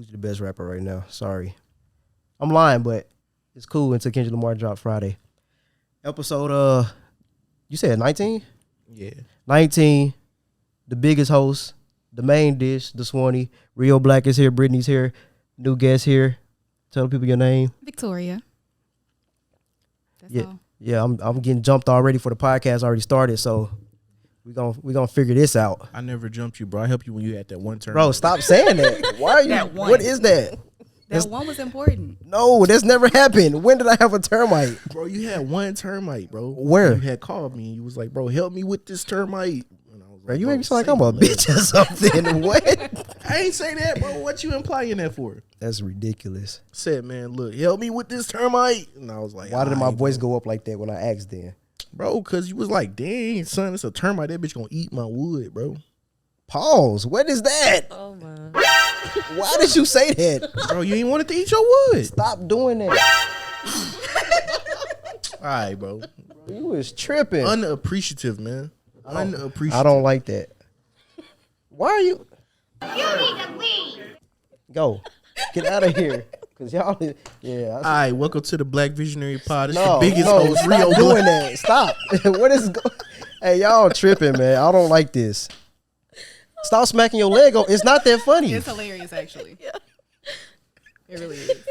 Who's the best rapper right now? Sorry. I'm lying, but it's cool until Kendrick Lamar dropped Friday. Episode, you said 19? Yeah. 19, the biggest host, the main dish, the Swanee. Rio Black is here, Brittany's here, new guest here. Tell people your name. Victoria. That's Yeah. all. Yeah, I'm getting jumped already for the podcast already started, so we gonna figure this out. I never jumped you, bro. I helped you when you had that one turn. Bro, stop saying that. Why are you? That one. What is that? That one was important. No, that's never happened. When did I have a termite? Bro, you had one termite, bro. Where? You had called me and you was like, bro, help me with this termite. And I was Bro, like, you make me sound like say I'm a less. bitch or something. What? I ain't say that, bro. What you implying that for? That's ridiculous. Said, man, look, help me with this termite. And I was like, Why did my "Aight, voice bro." go up like that when I asked then? Bro, because you was like, dang, son, it's a termite. That bitch gonna eat my wood, bro. Pause. What is that? Oh my. Why did you say that? Bro, you ain't wanted to eat your wood. Stop doing that. All right, bro. You was tripping. Unappreciative, man. Unappreciative. I don't like that. Why are you? You need to leave. Go. Get out of here. Cause y'all, yeah. All right, welcome to the Black Visionary Pod. It's No, the biggest no, host, stop Rio doing Black. that. Stop. What is Hey, y'all tripping, man. I don't like this. Stop smacking your leg on. It's not that funny. It's hilarious, actually. It really is.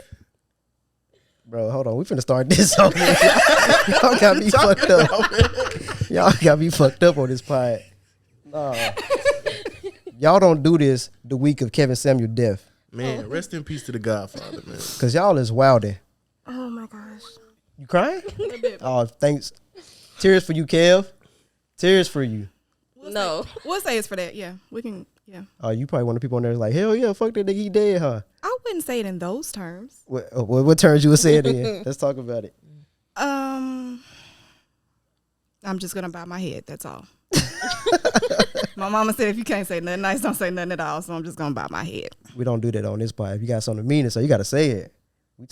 Bro, hold on. We finna start this over. Y'all got me fucked up. Y'all got me fucked up on this pod. Nah. Y'all don't do this the week of Kevin Samuel death. Man, rest in peace to the Godfather, man. Cause y'all is wilding. Oh my gosh. You crying? A bit. Oh, thanks. Tears for you, Kev. Tears for you. No. We'll say it's for that. Yeah, we can. Yeah, Oh, you probably one of the people on there like, hell yeah, fuck that nigga, he dead, huh? I wouldn't say it in those terms. What terms you would say it in? Let's talk about it. I'm just gonna bow my head. That's all. My mama said if you can't say nothing nice, don't say nothing at all. So I'm just gonna bow my head. We don't do that on this pod. If you got something to mean it, so you got to say it.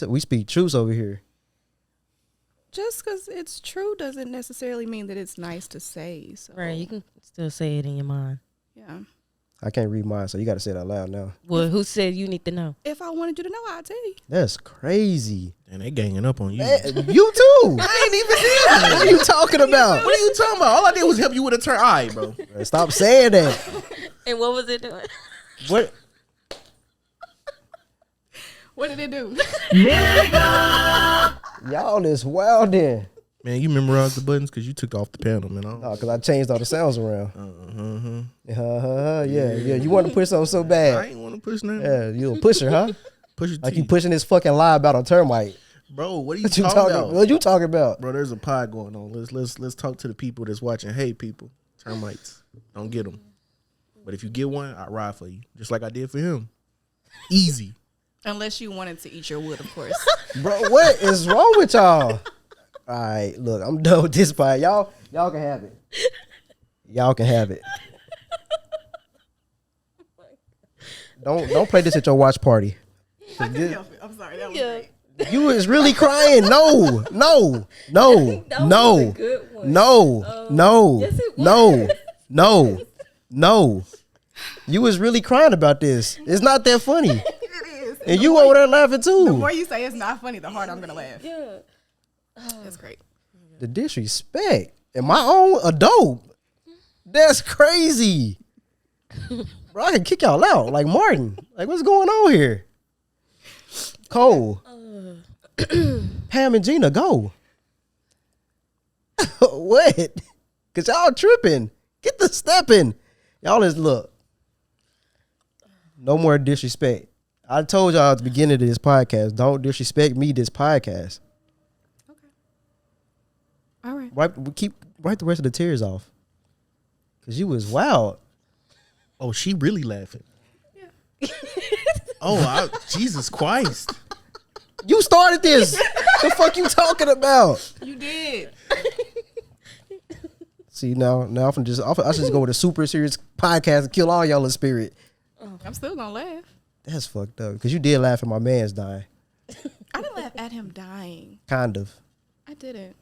We speak truths over here. Just because it's true doesn't necessarily mean that it's nice to say. So Right, you can still say it in your mind. yeah. I can't read mine, so you got to say it out loud now. Well, who said you need to know? If I wanted you to know, I'd tell you. That's crazy. And they ganging up on you. Man, you too. I ain't even did that. What are you talking about? What are you talking about? All I did was help you with a turn. All right, bro. Stop saying that. And what was it doing? What? What did it do? Y'all is wildin'. Man, you memorized the buttons because you took off the panel, man. No, because I changed all the sounds around. Uh-huh. Yeah. You want to push something so I bad. ain't want to push nothing. Yeah, you a pusher, huh? Push it Like you pushing this fucking lie about a termite. Bro, what are you What you talking talking about? What you talking about? Bro, there's a pod going on. Let's talk to the people that's watching. Hey, people, termites, don't get them. But if you get one, I ride for you, just like I did for him. Easy. Unless you wanted to eat your wood, of course. Bro, what is wrong with y'all? All right, look, I'm done with this part. Y'all can have it. Y'all can have it. Don't play this at your watch party. I couldn't help it. I'm sorry. That was great. You was really crying. No. No. You was really crying about this. It's not that funny. It is. And you over there laughing The too. more you say it's not funny, the harder I'm gonna laugh. Yeah. That's great. The disrespect. And my own adult. That's crazy. Bro, I can kick y'all out like Martin. Like, what's going on here? Cole. Pam and Gina, go. What? Because y'all tripping. Get the stepping. Y'all is, look. No more disrespect. I told y'all at the beginning of this podcast, don't disrespect me this podcast. All right. Wipe the rest of the tears off. Because you was wild. Oh, she really laughing. Yeah. Jesus Christ. You started this. The fuck you talking about? You did. See, now I should just go with a super serious podcast and kill all y'all in spirit. I'm still gonna laugh. That's fucked up. Because you did laugh at my man's dying. I didn't laugh at him dying. Kind of. I didn't.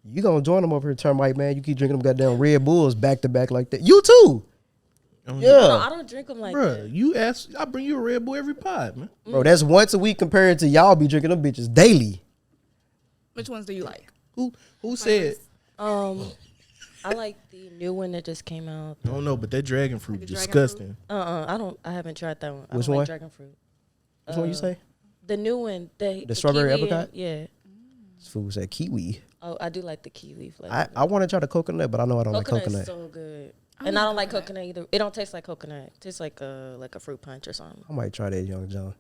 You gonna join them over here, termite man. You keep drinking them goddamn Red Bulls back to back like that. You too. Yeah. No, I don't drink them like Bruh, that. you ask, I bring you a Red Bull every pod, man. Bro, that's once a week compared to y'all be drinking them bitches daily. Which ones do you like? Who said? I like the new one that just came out. I don't know, but that dragon fruit Like the dragon disgusting. I haven't tried that one. I Which don't one? like dragon fruit. Which one you say? The new one, the strawberry kiwi apricot? yeah. This food said kiwi. Oh, I do like the kiwi flavor. I want to try the coconut, but I know I don't like Coconut's coconut. so good. And I don't like coconut either. It don't taste like coconut. It tastes like a fruit punch or something. I might try that, Young John.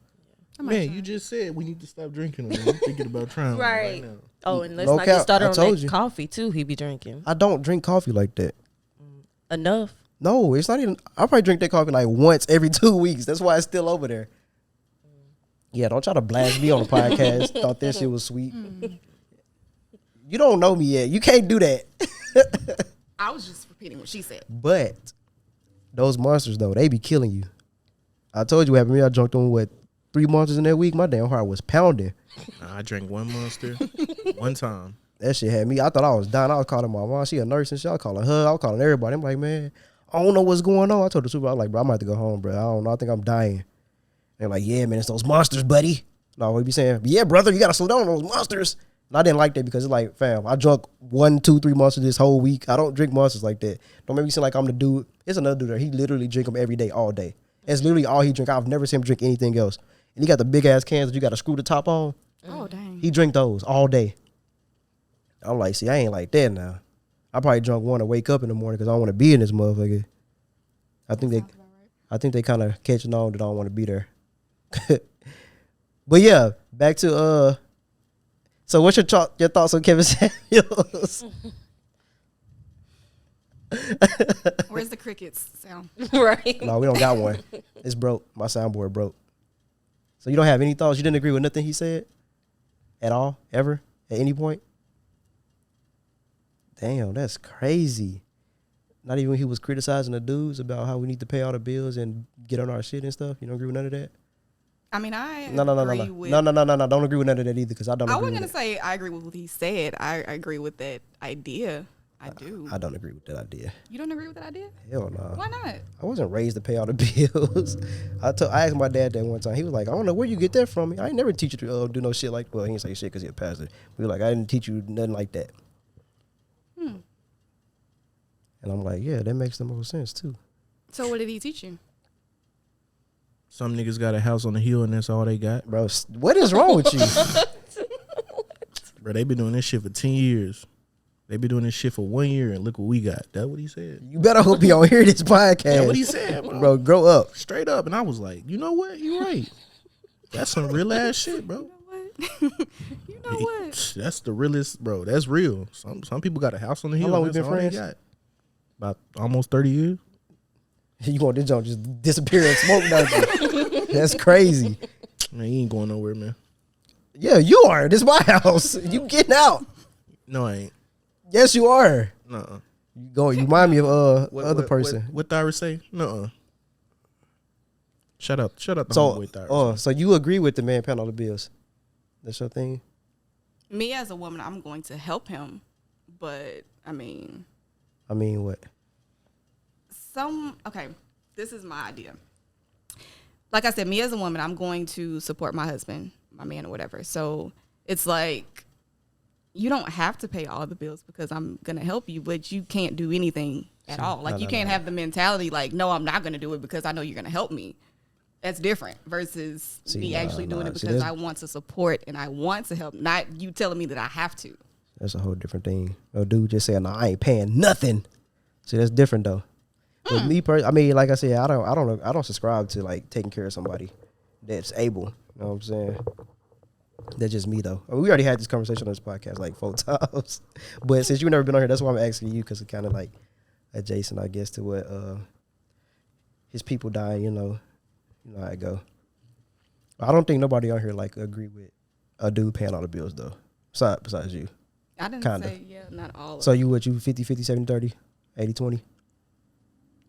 Man, you just said we need to stop drinking them. I'm thinking about trying one right now. Oh, and let's No not cap, get started I on told that you. coffee too. He be drinking I don't drink coffee like that. enough. No, it's not even. I probably drink that coffee like once every 2 weeks. That's why it's still over there. Yeah, don't try to blast me on the podcast. Thought that shit was sweet. You don't know me yet. You can't do that. I was just repeating what she said. But those monsters though, they be killing you. I told you what happened to me. I drunk them 3 monsters in that week. My damn heart was pounding. Nah, I drank one Monster one time. That shit had me. I thought I was dying. I was calling my mom. She a nurse and shit. I was calling her. I was calling everybody. I'm like, man, I don't know what's going on. I told the supervisor, I was like, bro, I might have to go home, bro. I don't know. I think I'm dying. They're like, yeah, man, it's those monsters, buddy. No, we be saying, yeah, brother, you got to slow down on those monsters. And I didn't like that because it's like, fam, I drunk 1, 2, 3 monsters this whole week. I don't drink monsters like that. Don't make me seem like I'm the dude. It's another dude there. He literally drink them every day, all day. It's literally all he drink. I've never seen him drink anything else. And he got the big ass cans that you got to screw the top on. Oh, dang. He drink those all day. I'm like, see, I ain't like that now. I probably drunk one to wake up in the morning because I don't want to be in this motherfucker. I think they kind of catching on that I don't want to be there. But yeah, back to so what's your thoughts on Kevin Samuels? Where's the crickets sound? Right. No, we don't got one. It's broke. My soundboard broke. So you don't have any thoughts? You didn't agree with nothing he said at all, ever, at any point? Damn, that's crazy. Not even when he was criticizing the dudes about how we need to pay all the bills and get on our shit and stuff. You don't agree with none of that? I mean, I No. agree with... No. Don't agree with none of that either because I don't I agree wasn't with going to that. say I agree with what he said. I agree with that idea. I do. I don't agree with that idea. You don't agree with that idea? Hell no. Why not? I wasn't raised to pay all the bills. I asked my dad that one time. He was like, I don't know where you get that from. I ain't never teach you to do no shit like, well, he didn't say shit because he's a pastor. We were like, I didn't teach you nothing like that. And I'm like, yeah, that makes the most sense too. So what did he teach you? Some niggas got a house on the hill and that's all they got. Bro, what is wrong with you? Bro, they been doing this shit for 10 years. They been doing this shit for 1 year and look what we got. That's what he said. You better hope you don't hear this podcast. That's what he said, bro. Bro, grow up. Straight up. And I was like, you know what? You're right. That's some real ass shit, bro. You know what? That's the realest, bro. That's real. Some people got a house on the hill. long we That's been all they friends? got. About almost 30 years. You want this junk just disappear and smoke, don't you? That's crazy. Man, he ain't going nowhere, man. Yeah, you are. This is my house. You getting out. No, I ain't. Yes, you are. Nuh-uh. You go. You remind me of other person. What Thyra say? Nuh-uh. Shut up the So, homeboy Thyra. so you agree with the man paying all the bills? That's your thing. Me as a woman, I'm going to help him. But, I mean, What? okay, this is my idea. Like I said, me as a woman, I'm going to support my husband, my man or whatever. So it's like, you don't have to pay all the bills because I'm going to help you, but you can't do anything at all. Like, you can't have the mentality like, no, I'm not going to do it because I know you're going to help me. That's different versus me actually doing it because I want to support and I want to help, not you telling me that I have to. That's a whole different thing. A dude just saying, "No, I ain't paying nothing." See, that's different though. With me, I mean, like I said, I don't subscribe to like taking care of somebody that's able. You know what I'm saying? That's just me though. I mean, we already had this conversation on this podcast like 4 times, but since you've never been on here, that's why I'm asking you because it's kind of like adjacent, I guess, to what his people dying. You know how it go. I don't think nobody on here like agree with a dude paying all the bills though. Besides you. I didn't Kinda. say, not all of So it. you 50-50, 70-30, 80-20?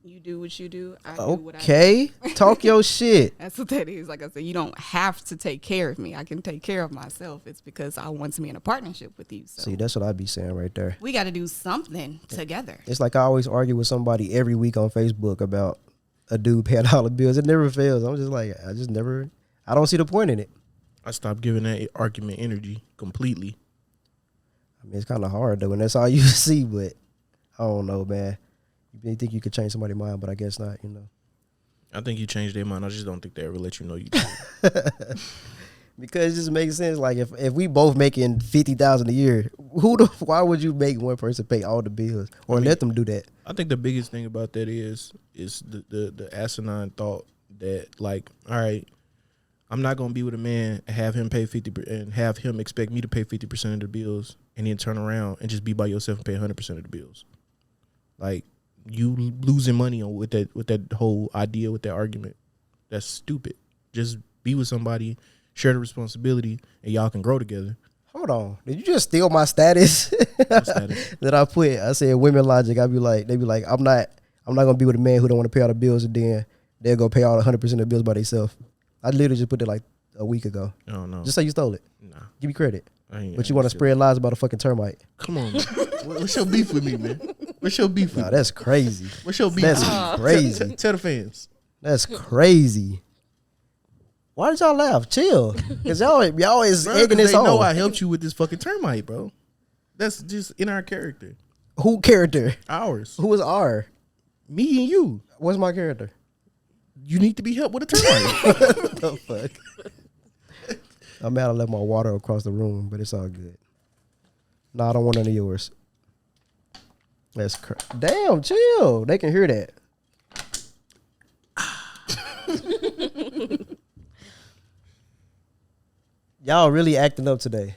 You do what you do. I do what I do. Okay. Talk your shit. That's what that is. Like I said, you don't have to take care of me. I can take care of myself. It's because I want to be in a partnership with you. So See, that's what I be saying right there. we got to do something together. It's like I always argue with somebody every week on Facebook about a dude paying all the bills. It never fails. I'm just like, I don't see the point in it. I stopped giving that argument energy completely. I mean, it's kind of hard though, and that's all you see. But I don't know, man. You think you could change somebody's mind, but I guess not. I think you changed their mind. I just don't think they ever let you know you did. Because it just makes sense. Like if we both making $50,000 a year, why would you make one person pay all the bills or let them do that? I think the biggest thing about that is the asinine thought that, like, all right, I'm not gonna be with a man and have him pay 50% and have him expect me to pay 50% of the bills and then turn around and just be by yourself and pay 100% of the bills. Like, you losing money on with that whole idea, with that argument. That's stupid. Just be with somebody, share the responsibility, and y'all can grow together. Hold on. Did you just steal my status? That I put? I said women logic. They be like, I'm not gonna be with a man who don't want to pay all the bills, and then they'll go pay all 100% of the bills by themselves. I literally just put it like a week ago. Oh no. Just say you stole it. Nah. Give me credit. But you want to spread? spread lies about a fucking termite. Come on, man. What's your beef with me, man? What's your beef with Nah, me? that's crazy. What's your beef That's with me? crazy. Tell the fans. That's crazy. Why did y'all laugh? Chill. Because y'all is Bro, egging 'cause this they know I on. helped you with this fucking termite, bro. That's just in our character. Who character? Ours. Who is R? Me and you. What's my character? You need to be helped with a termite. What the fuck? I'm mad I left my water across the room, but it's all good. No, I don't want none of yours. That's damn, chill. They can hear that. Y'all really acting up today.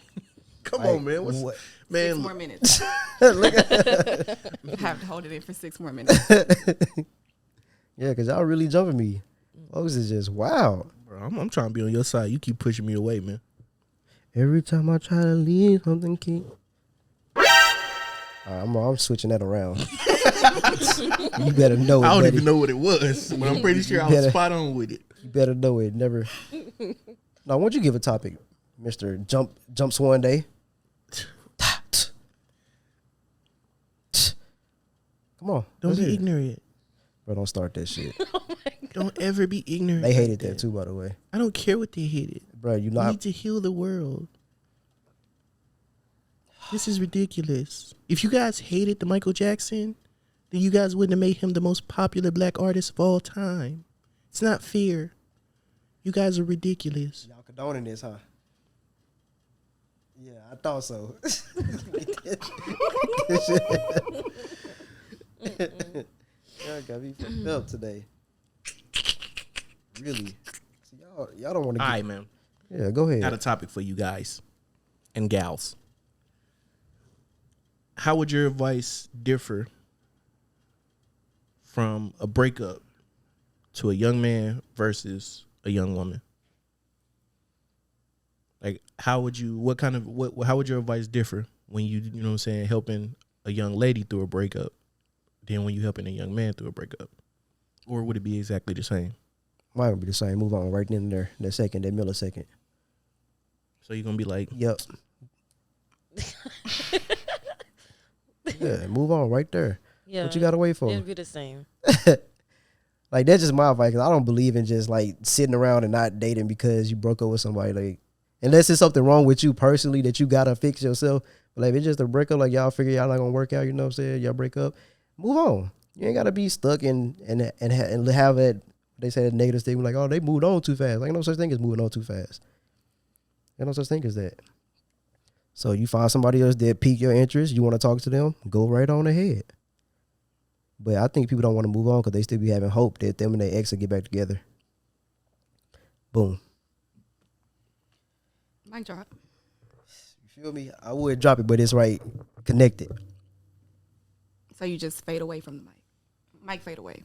Come Like, on, man. what? 6 Man, more minutes. Look at I have to hold it in for 6 more minutes. yeah, because y'all really jumping me. Folks is just wow. bro, I'm trying to be on your side. You keep pushing me away, man. Every time I try to leave, something keep. I'm switching that around. You better know it. I don't buddy. even know what it was, but I'm pretty sure I was better- spot on with it. You better know it. Never. Now, why don't you give a topic, Mr. Jumps one day? Come on. Don't let's be hear it. ignorant. Bro, don't start that shit. Don't ever be ignorant. They like hated that too, by the way. I don't care what they hated. Bro, you We not. need to heal the world. This is ridiculous. If you guys hated the Michael Jackson, then you guys wouldn't have made him the most popular black artist of all time. It's not fair. You guys are ridiculous. Y'all condoning this, huh? Yeah, I thought so. Y'all got me fucked up today. Really? See, y'all don't want to. All right, man. Yeah, go ahead. Got a topic for you guys and gals. How would your advice differ from a breakup to a young man versus a young woman? Like, how would you, how would your advice differ when you know what I'm saying, helping a young lady through a breakup than when you helping a young man through a breakup? Or would it be exactly the same? Mine would be the same. Move on right in there. That millisecond. So you're going to be like, Yep. Yeah, move on right there. Yeah. What you got to wait for? It'd be the same. Like, that's just my advice. 'Cause I don't believe in just like sitting around and not dating because you broke up with somebody. Like, unless there's something wrong with you personally that you gotta fix yourself. But like, if it's just a breakup, like y'all figure y'all not gonna work out. You know what I'm saying? Y'all break up, move on. You ain't gotta be stuck and have that. They say that negative stigma, like, oh, they moved on too fast. Like, no such thing as moving on too fast. There's no such thing as that. So you find somebody else that pique your interest, you want to talk to them, go right on ahead. But I think people don't want to move on because they still be having hope that them and their ex will get back together. Boom. Mic drop. You feel me? I would drop it, but it's right connected. So you just fade away from the mic. Mic fade away.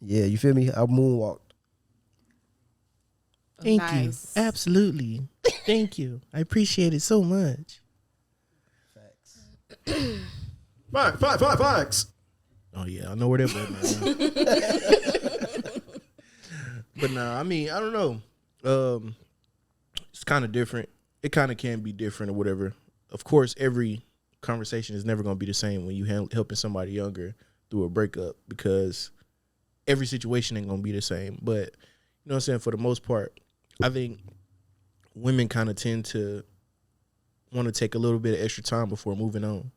Yeah, you feel me? I moonwalked. thank Nice. you. Absolutely. Thank you. I appreciate it so much. Facts. Oh yeah, I know where that went. But nah, I mean, I don't know. It's kind of different. It kind of can be different or whatever. Of course, every conversation is never going to be the same when you helping somebody younger through a breakup, because every situation ain't gonna be the same. But you know what I'm saying? For the most part, I think women kind of tend to want to take a little bit of extra time before moving on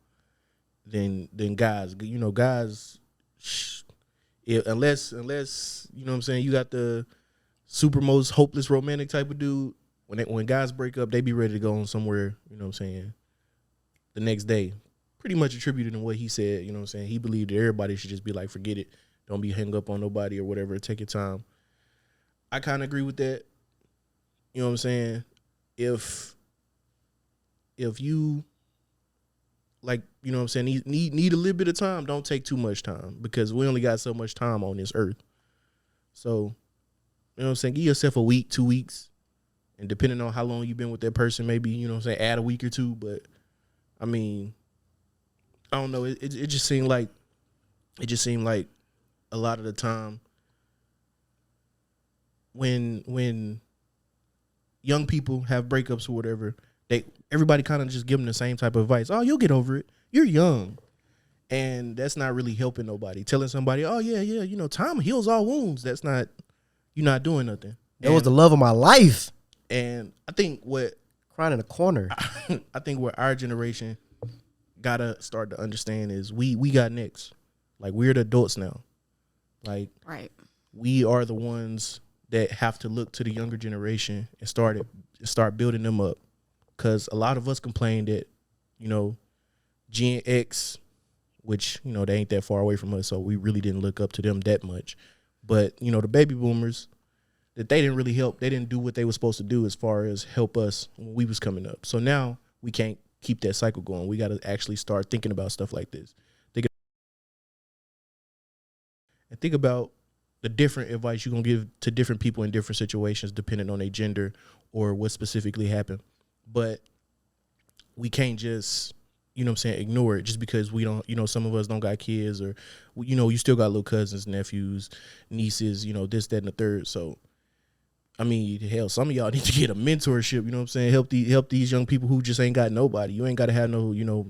than guys. You know, guys, unless you know what I'm saying, you got the super most hopeless romantic type of dude. When guys break up, they be ready to go on somewhere. You know what I'm saying? The next day, pretty much attributed to what he said. You know what I'm saying? He believed that everybody should just be like, forget it, don't be hung up on nobody or whatever. Take your time. I kind of agree with that. You know what I'm saying? If you, like, you know what I'm saying, need a little bit of time, don't take too much time, because we only got so much time on this earth. So, you know what I'm saying, give yourself a week, 2 weeks, and depending on how long you've been with that person, maybe, you know what I'm saying, add a week or two. But I mean, I don't know, it just seemed like a lot of the time when young people have breakups or whatever, everybody kind of just give them the same type of advice. Oh, you'll get over it. You're young. And that's not really helping nobody. Telling somebody, oh, yeah, you know, time heals all wounds. That's not, you're not doing nothing. That was the love of my life. And I think crying in a corner. I think what our generation gotta start to understand is we got next. Like, we're the adults now. Like, Right. we are the ones that have to look to the younger generation and start building them up. Because a lot of us complain that, you know, Gen X, which, you know, they ain't that far away from us, so we really didn't look up to them that much. But, you know, the baby boomers, that they didn't really help. They didn't do what they were supposed to do as far as help us when we was coming up. So now we can't keep that cycle going. We got to actually start thinking about stuff like this. Think about the different advice you're going to give to different people in different situations depending on their gender or what specifically happened. But we can't just, you know what I'm saying, ignore it just because we don't, you know, some of us don't got kids, or, you know, you still got little cousins, nephews, nieces, you know, this, that, and the third. So, I mean, hell, some of y'all need to get a mentorship, you know what I'm saying? Help these young people who just ain't got nobody. You ain't got to have no, you know,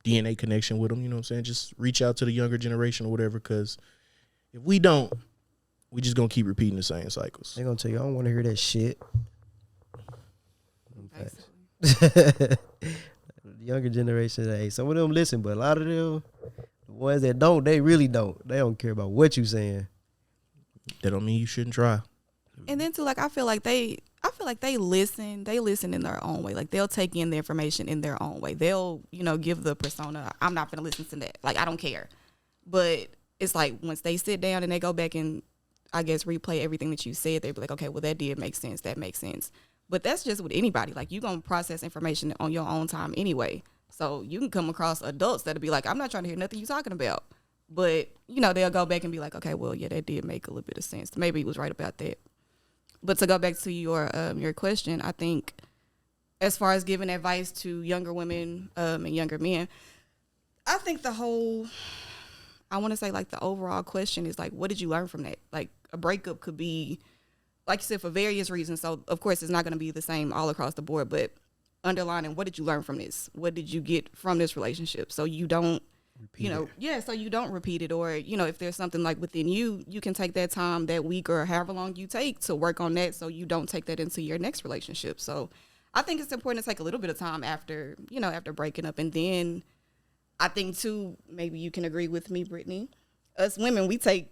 DNA connection with them, you know what I'm saying? Just reach out to the younger generation or whatever, because if we don't, we just going to keep repeating the same cycles. They're going to tell you, I don't want to hear that shit. Basically. The younger generation, hey, some of them listen, but a lot of them, the ones that don't, they really don't. They don't care about what you saying. That don't mean you shouldn't try. And then too, like, I feel like they listen in their own way. Like, they'll take in the information in their own way. They'll, you know, give the persona, I'm not gonna listen to that. Like, I don't care. But it's like, once they sit down and they go back and, I guess, replay everything that you said, they'll be like, okay, well, that did make sense. That makes sense. But that's just with anybody. Like, you're gonna process information on your own time anyway. So you can come across adults that'll be like, I'm not trying to hear nothing you're talking about. But, you know, they'll go back and be like, okay, well, yeah, that did make a little bit of sense. Maybe he was right about that. But to go back to your question, I think as far as giving advice to younger women and younger men, I think the overall question is like, what did you learn from that? Like, a breakup could be, like you said, for various reasons. So, of course, it's not going to be the same all across the board, but underlining, what did you learn from this? What did you get from this relationship? So you don't, so you don't repeat it. Or, you know, if there's something like within you, you can take that time, that week or however long you take to work on that, so you don't take that into your next relationship. So I think it's important to take a little bit of time after breaking up. And then I think too, maybe you can agree with me, Brittany, us women, we take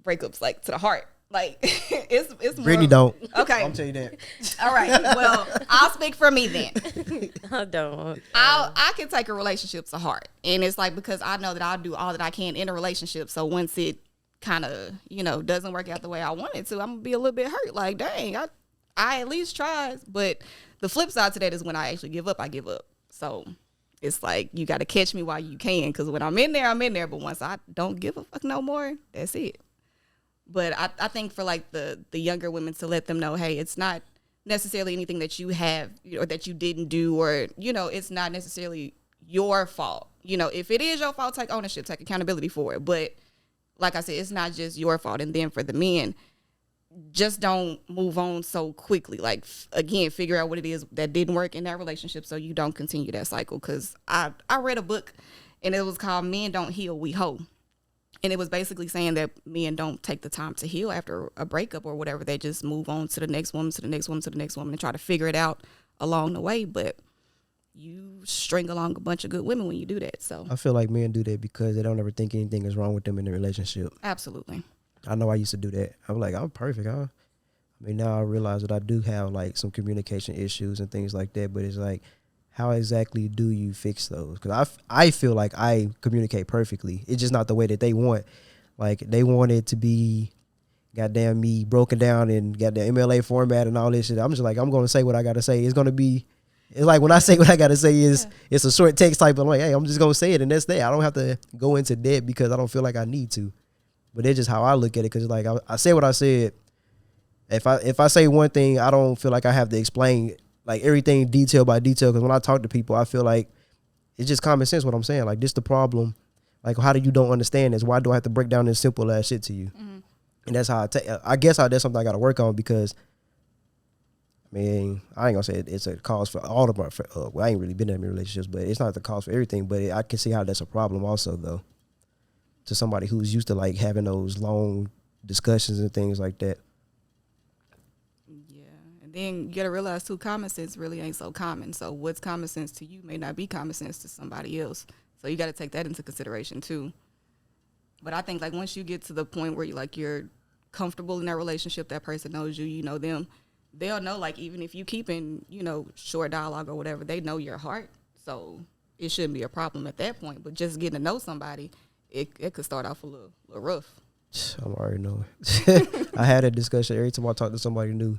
breakups like to the heart. Like, it's more. Brittany don't. Okay. I'll tell you that. All right. Well, I'll speak for me then. I don't. I can take a relationship to heart. And it's like, because I know that I'll do all that I can in a relationship. So once it kind of, you know, doesn't work out the way I want it to, I'm going to be a little bit hurt. Like, dang, I at least tried. But the flip side to that is when I actually give up, I give up. So it's like, you got to catch me while you can. Because when I'm in there, I'm in there. But once I don't give a fuck no more, that's it. But I think for like the younger women, to let them know, hey, it's not necessarily anything that you have or that you didn't do, or, you know, it's not necessarily your fault. You know, if it is your fault, take ownership, take accountability for it. But like I said, it's not just your fault. And then for the men, just don't move on so quickly. Like, again, figure out what it is that didn't work in that relationship so you don't continue that cycle. Because I read a book and it was called Men Don't Heal, We Hoe. And it was basically saying that men don't take the time to heal after a breakup or whatever. They just move on to the next woman, to the next woman, to the next woman, and try to figure it out along the way. But you string along a bunch of good women when you do that. So I feel like men do that because they don't ever think anything is wrong with them in the relationship. absolutely. I know I used to do that. I'm like, I'm perfect, huh? I mean, now I realize that I do have like some communication issues and things like that. But it's like, how exactly do you fix those? Because I feel like I communicate perfectly. It's just not the way that they want. Like, they want it to be goddamn me broken down in goddamn MLA format and all this shit. I'm just like, I'm going to say what I got to say. It's going to be, it's like when I say what I got to say it's a short text type of like, hey, I'm just going to say it and that's that. I don't have to go into depth because I don't feel like I need to. But it's just how I look at it, because like I say what I said. If I say one thing, I don't feel like I have to explain like everything detail by detail, because when I talk to people, I feel like it's just common sense what I'm saying. Like, this the problem. Like, how do you don't understand this? Why do I have to break down this simple ass shit to you? Mm-hmm. And that's how I guess that's something I got to work on, because I mean, I ain't gonna say it's a cause for all of my. Well, I ain't really been in any relationships, but it's not the cause for everything. But I can see how that's a problem also, though, to somebody who's used to like having those long discussions and things like that. Then you got to realize too, common sense really ain't so common. So what's common sense to you may not be common sense to somebody else. So you got to take that into consideration too. But I think like once you get to the point where you're comfortable in that relationship, that person knows you, you know them, they'll know, like, even if you keep in, short dialogue or whatever, they know your heart. So it shouldn't be a problem at that point. But just getting to know somebody, it could start off a little rough. I'm already knowing. I had a discussion every time I talk to somebody new.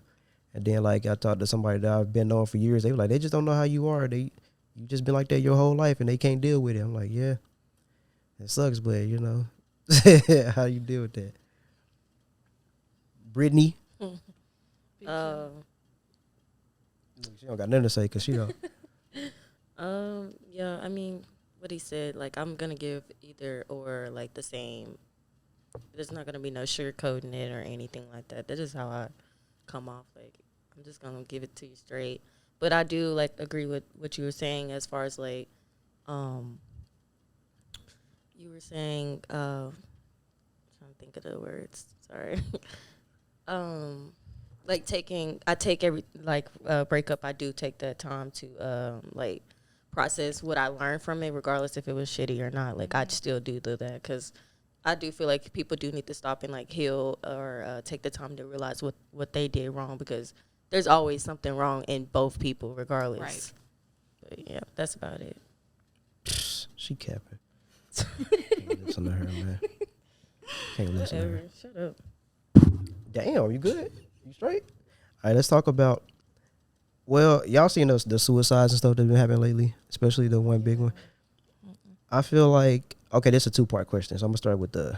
And then, like, I talked to somebody that I've been knowing for years. They were like, they just don't know how you are. You just been like that your whole life, and they can't deal with it. I'm like, yeah, it sucks, but, how you deal with that? Brittany? She don't got nothing to say because she don't. Yeah, I mean, what he said, like, I'm going to give either or, like, the same. There's not going to be no sugarcoating it or anything like that. That's just how I come off. Like, I'm just gonna give it to you straight. But I do like agree with what you were saying as far as like you were saying trying to think of the words, sorry. Like breakup, I do take that time to like process what I learned from it, regardless if it was shitty or not. Like, I still do that, because I do feel like people do need to stop and like heal or take the time to realize what they did wrong, because there's always something wrong in both people regardless. Right. But yeah, that's about it. She capping. Can't listen to her, man. Can't listen to her. Shut up. Damn, you good? You straight? All right, let's talk about, well, y'all seen the suicides and stuff that's been happening lately, especially the one big one. I feel like, okay, this is a 2-part question, so I'm gonna start with the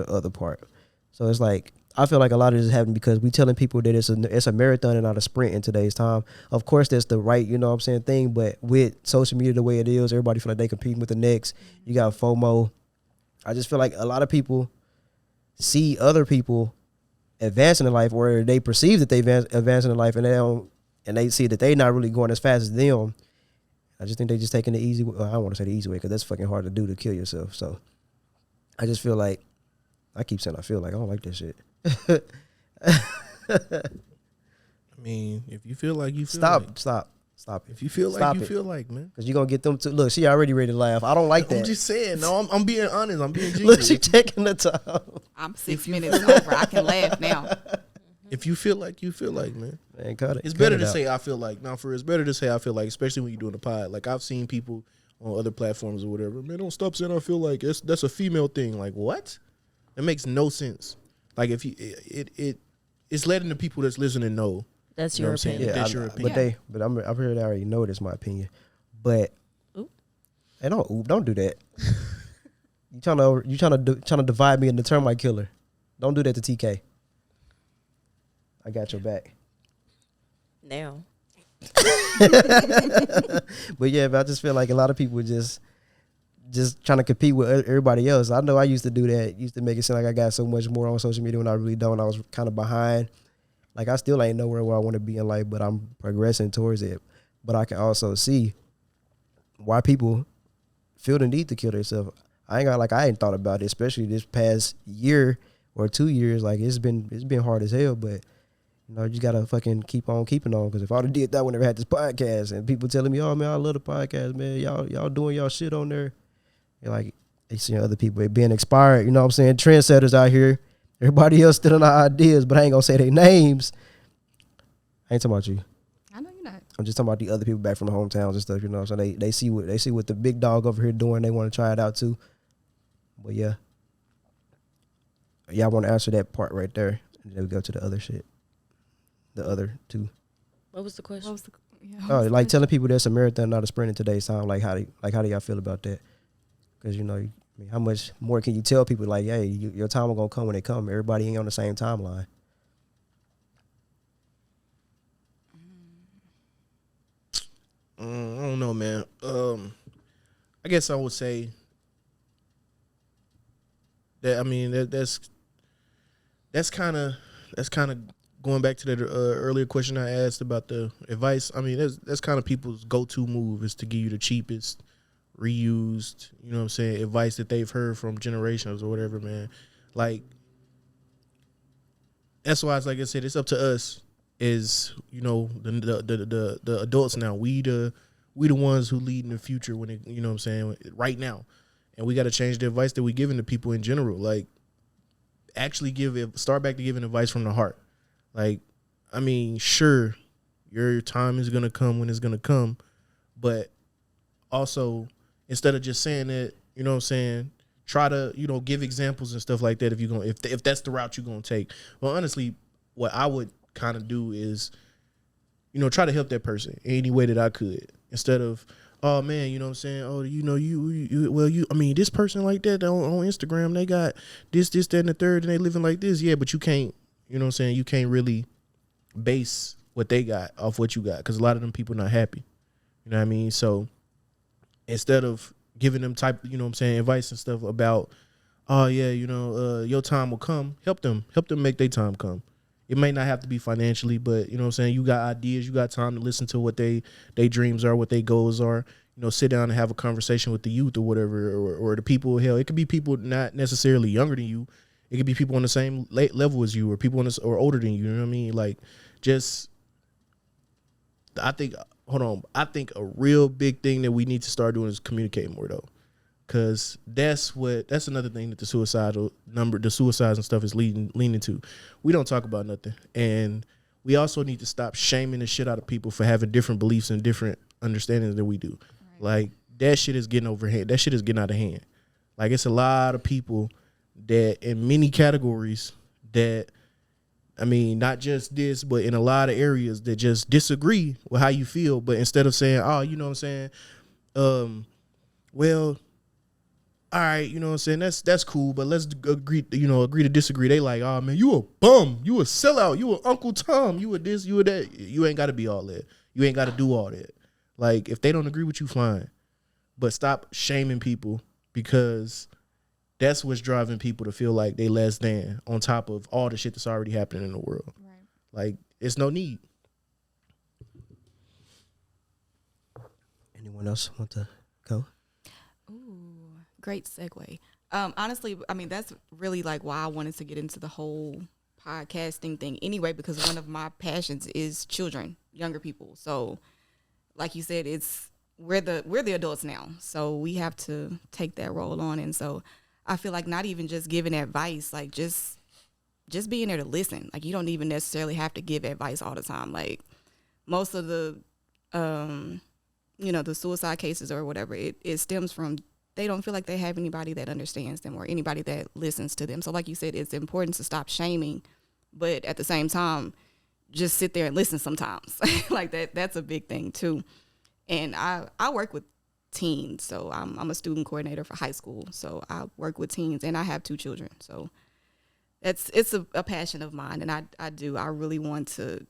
other part. So it's like, I feel like a lot of this is happening because we telling people that it's a marathon and not a sprint in today's time. Of course, that's the right, thing, but with social media the way it is, everybody feel like they competing with the next. You got FOMO. I just feel like a lot of people see other people advancing in life, or they perceive that they advancing in life, and they see that they not really going as fast as them. I just think they just taking the easy way. Well, I don't want to say the easy way, because that's fucking hard to do, to kill yourself. So I just feel like, I keep saying I feel like, I don't like that shit. I mean, if you feel like you feel Stop it. If you feel like you feel like, man. Because you're going to get them to, look, she already ready to laugh. I don't like that. I'm just saying, no, I'm being honest. I'm being genuine. Look, she taking the time. I'm 6 minutes over. I can laugh now. If you feel like you feel like, man. Man, cut it. It's better to say I feel like. Now, it's better to say I feel like, especially when you're doing a pod. Like, I've seen people on other platforms or whatever, man, don't stop saying I feel like. That's a female thing. Like, what? It makes no sense. Like, if you, it's letting the people that's listening know. That's your opinion. Yeah, that's your opinion. But I'm sure they already know that's my opinion. But hey, don't do that. You trying to divide me in the termite killer. Don't do that to TK. I got your back. Now. But yeah, but I just feel like a lot of people just trying to compete with everybody else. I know I used to do that. Used to make it seem like I got so much more on social media when I really don't. I was kind of behind. Like, I still ain't nowhere where I want to be in life, but I'm progressing towards it. But I can also see why people feel the need to kill themselves. I ain't thought about it, especially this past year or 2 years. Like it's been hard as hell, but you know, you just gotta fucking keep on keeping on. Because if I would have did that whenever I had this podcast, and people telling me, "Oh man, I love the podcast, man. Y'all doing y'all shit on there." You're like, they seeing other people being expired. You know what I'm saying? Trendsetters out here. Everybody else stealing our ideas, but I ain't gonna say their names. I ain't talking about you. I know you're not. I'm just talking about the other people back from the hometowns and stuff. You know, so they see what the big dog over here doing. They want to try it out too. But yeah, I want to answer that part right there, and then we go to the other shit. The other two. What was the question? Like telling people that's a marathon, not a sprint in today's time. Like how do y'all feel about that? Because you know, I mean, how much more can you tell people? Like, hey, your time will gonna come when it come. Everybody ain't on the same timeline. I don't know, man. I guess I would say that. I mean, that's kind of going back to that earlier question I asked about the advice. I mean, that's kind of people's go-to move is to give you the cheapest, reused, you know what I'm saying, advice that they've heard from generations or whatever, man. Like, that's why it's like I said, it's up to us as, you know, the adults now. We the ones who lead in the future when it, you know what I'm saying, right now. And we got to change the advice that we giving to people in general. Like, actually start back to giving advice from the heart. Like, I mean, sure, your time is going to come when it's going to come, but also, instead of just saying that, you know what I'm saying, try to, you know, give examples and stuff like that if that's the route you're going to take. Well, honestly, what I would kind of do is, you know, try to help that person any way that I could, instead of, oh man, you know what I'm saying, oh, you know, I mean, this person like that on Instagram, they got this, that, and the third, and they living like this. Yeah, but you can't, you know what I'm saying, you can't really base what they got off what you got, because a lot of them people not happy. You know what I mean? So instead of giving them type, you know what I'm saying, advice and stuff about, oh yeah, you know, your time will come, help them make their time come. It may not have to be financially, but you know what I'm saying, you got ideas, you got time to listen to what they dreams are, what their goals are. You know, sit down and have a conversation with the youth or whatever, or the people. Hell, it could be people not necessarily younger than you. It could be people on the same level as you, or people or older than you. You know what I mean? Like, just, I think a real big thing that we need to start doing is communicate more, though. Because that's another thing that the suicides and stuff is leaning to. We don't talk about nothing. And we also need to stop shaming the shit out of people for having different beliefs and different understandings than we do. Right. Like, that shit is getting overhand. That shit is getting out of hand. Like, it's a lot of people that in many categories that, I mean, not just this, but in a lot of areas that just disagree with how you feel. But instead of saying, oh, you know what I'm saying, well, all right, you know what I'm saying, that's cool, but let's agree to disagree. They like, oh man, you a bum, you a sellout, you a Uncle Tom, you a this, you a that. You ain't got to be all that. You ain't got to do all that. Like, if they don't agree with you, fine, but stop shaming people, because that's what's driving people to feel like they less than, on top of all the shit that's already happening in the world. Right. Like, it's no need. Anyone else want to go? Great segue. Honestly, I mean, that's really like why I wanted to get into the whole podcasting thing anyway, because one of my passions is children, younger people. So like you said, we're the adults now. So we have to take that role on. And so I feel like not even just giving advice, like just being there to listen. Like, you don't even necessarily have to give advice all the time. Like, most of the, the suicide cases or whatever, it stems from they don't feel like they have anybody that understands them or anybody that listens to them. So like you said, it's important to stop shaming, but at the same time, just sit there and listen sometimes. Like that's a big thing too. And I work with teens. So I'm a student coordinator for high school. So I work with teens, and I have 2 children. So it's a passion of mine. And I really want to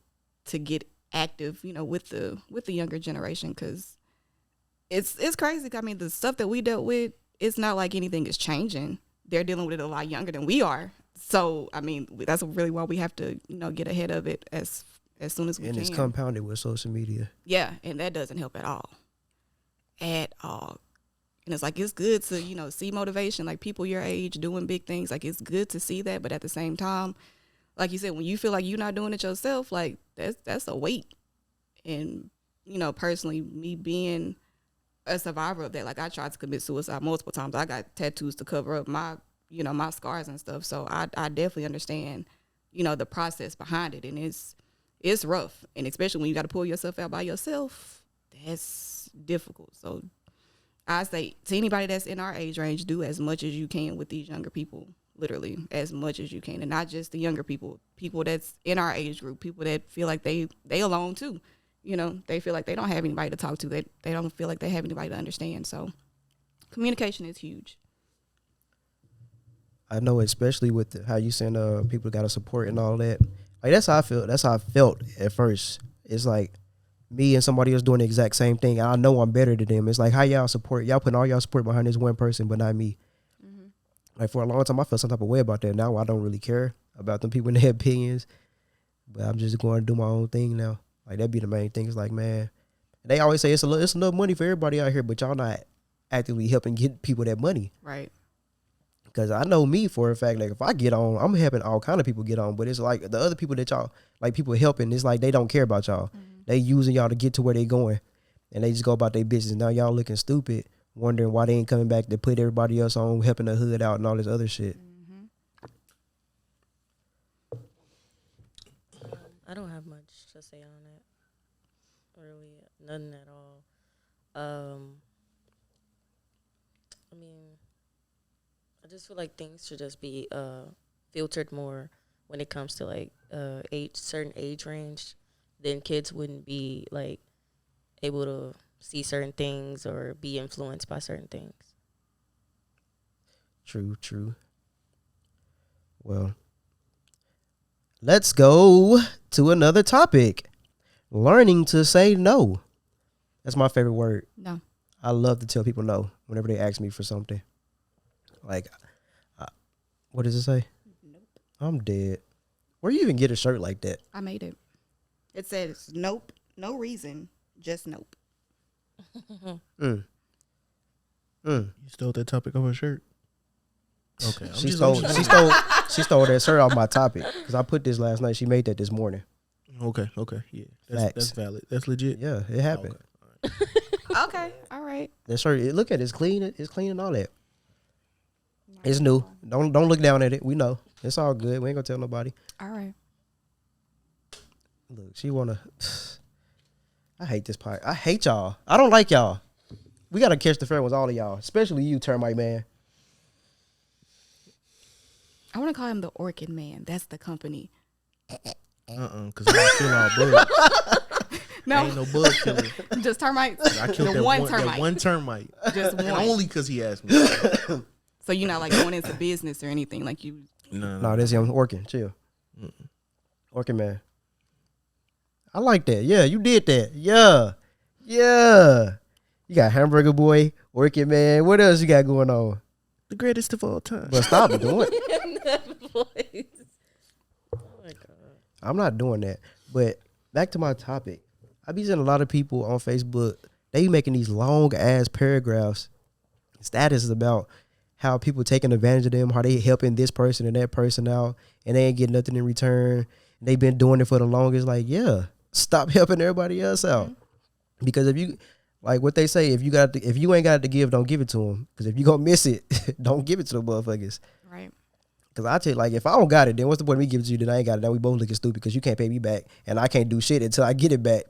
get active, with the younger generation, because it's crazy. I mean, the stuff that we dealt with, it's not like anything is changing. They're dealing with it a lot younger than we are. So, I mean, that's really why we have to, get ahead of it as soon as we can. And it's compounded with social media. Yeah, and that doesn't help at all. At all. And it's like, it's good to, you know, see motivation, like people your age doing big things. Like, it's good to see that. But at the same time, like you said, when you feel like you're not doing it yourself, like that's a weight. And, you know, personally, me being a survivor of that, like I tried to commit suicide multiple times. I got tattoos to cover up my, you know, my scars and stuff. So I definitely understand, you know, the process behind it. And it's rough. And especially when you got to pull yourself out by yourself, that's difficult. So I say to anybody that's in our age range, do as much as you can with these younger people, literally as much as you can. And not just the younger people that's in our age group, people that feel like they alone too. You know, they feel like they don't have anybody to talk to. They don't feel like they have anybody to understand. So communication is huge. I know, especially with how you saying people got to support and all that. Like, that's how I feel. That's how I felt at first. It's like me and somebody else doing the exact same thing. And I know I'm better than them. It's like, how y'all support? Y'all putting all y'all support behind this one person, but not me. Mm-hmm. Like, for a long time, I felt some type of way about that. Now I don't really care about them people and their opinions. But I'm just going to do my own thing now. Like, that'd be the main thing. It's like, man, they always say it's enough money for everybody out here, but y'all not actively helping get people that money. Right. Because I know me for a fact, like, if I get on, I'm helping all kind of people get on. But it's like the other people that y'all, like, people helping, it's like they don't care about y'all. Mm-hmm. They using y'all to get to where they going. And they just go about their business. Now y'all looking stupid, wondering why they ain't coming back to put everybody else on, helping the hood out and all this other shit. Mm-hmm. I don't have much to say on that. Really, nothing at all. I mean, I just feel like things should just be filtered more when it comes to like certain age range. Then kids wouldn't be like able to see certain things or be influenced by certain things. True. Well, let's go to another topic. Learning to say no. That's my favorite word. No. I love to tell people no whenever they ask me for something. Like, what does it say? Nope. I'm dead. Where you even get a shirt like that? I made it. It says nope, no reason, just nope. You stole that topic off her shirt. Okay, She stole that shirt off my topic because I put this last night. She made that this morning. Okay, yeah, that's valid. That's legit. Yeah, it happened. Okay. Okay, all right. That shirt, look at it, it's clean. It's clean and all that. It's new. Don't look down at it. We know it's all good. We ain't gonna tell nobody. All right. Look, she wanna. I hate this part. I hate y'all. I don't like y'all. We gotta catch the fair ones, all of y'all, especially you, Termite Man. I want to call him the Orchid Man. That's the company. Because I don't kill all bugs. No, Ain't no bug killer. just termites. I killed the that one termite. That one termite. Just one. And only because he asked me. So you're not like going into business or anything, like you. No, that's him. Orchid, chill. Orchid Man. I like that. Yeah, you did that. Yeah. You got Hamburger Boy, Orchid Man. What else you got going on? The greatest of all time. But stop doing it. That voice. Oh my god. I'm not doing that. But back to my topic. I be seeing a lot of people on Facebook, they be making these long ass paragraphs, statuses about how people taking advantage of them, how they helping this person and that person out, and they ain't getting nothing in return. They've been doing it for the longest. Like, yeah, stop helping everybody else out. Mm-hmm. Because if you, like what they say, if you ain't got it to give, don't give it to them. Because if you gonna miss it, don't give it to the motherfuckers. Right. Because I tell you, like, if I don't got it, then what's the point of me giving it to you? Then I ain't got it. Now we both looking stupid because you can't pay me back, and I can't do shit until I get it back.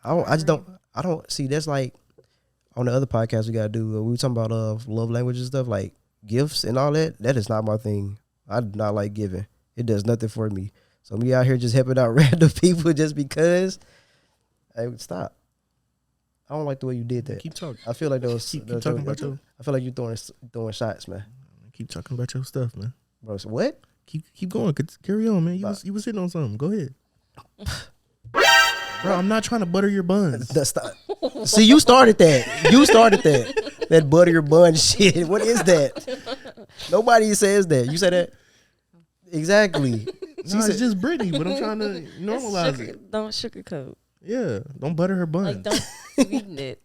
I don't see. That's like on the other podcast we gotta do. We were talking about love language and stuff, like gifts and all that. That is not my thing. I do not like giving. It does nothing for me. So me out here just helping out random people just because. Hey, stop. I don't like the way you did that. Keep talking. I feel like keep talking about your. I feel like you're throwing shots, man. Keep talking about your stuff, man. Bro, so what? Keep going. Carry on, man. You was hitting on something. Go ahead. Bro, I'm not trying to butter your buns. See, you started that. You started that. That butter your bun shit. What is that? Nobody says that. You said that? Exactly. No, it's just Brittany, but I'm trying to normalize it. Don't sugarcoat. Yeah, don't butter her buns. Like, don't sweeten it.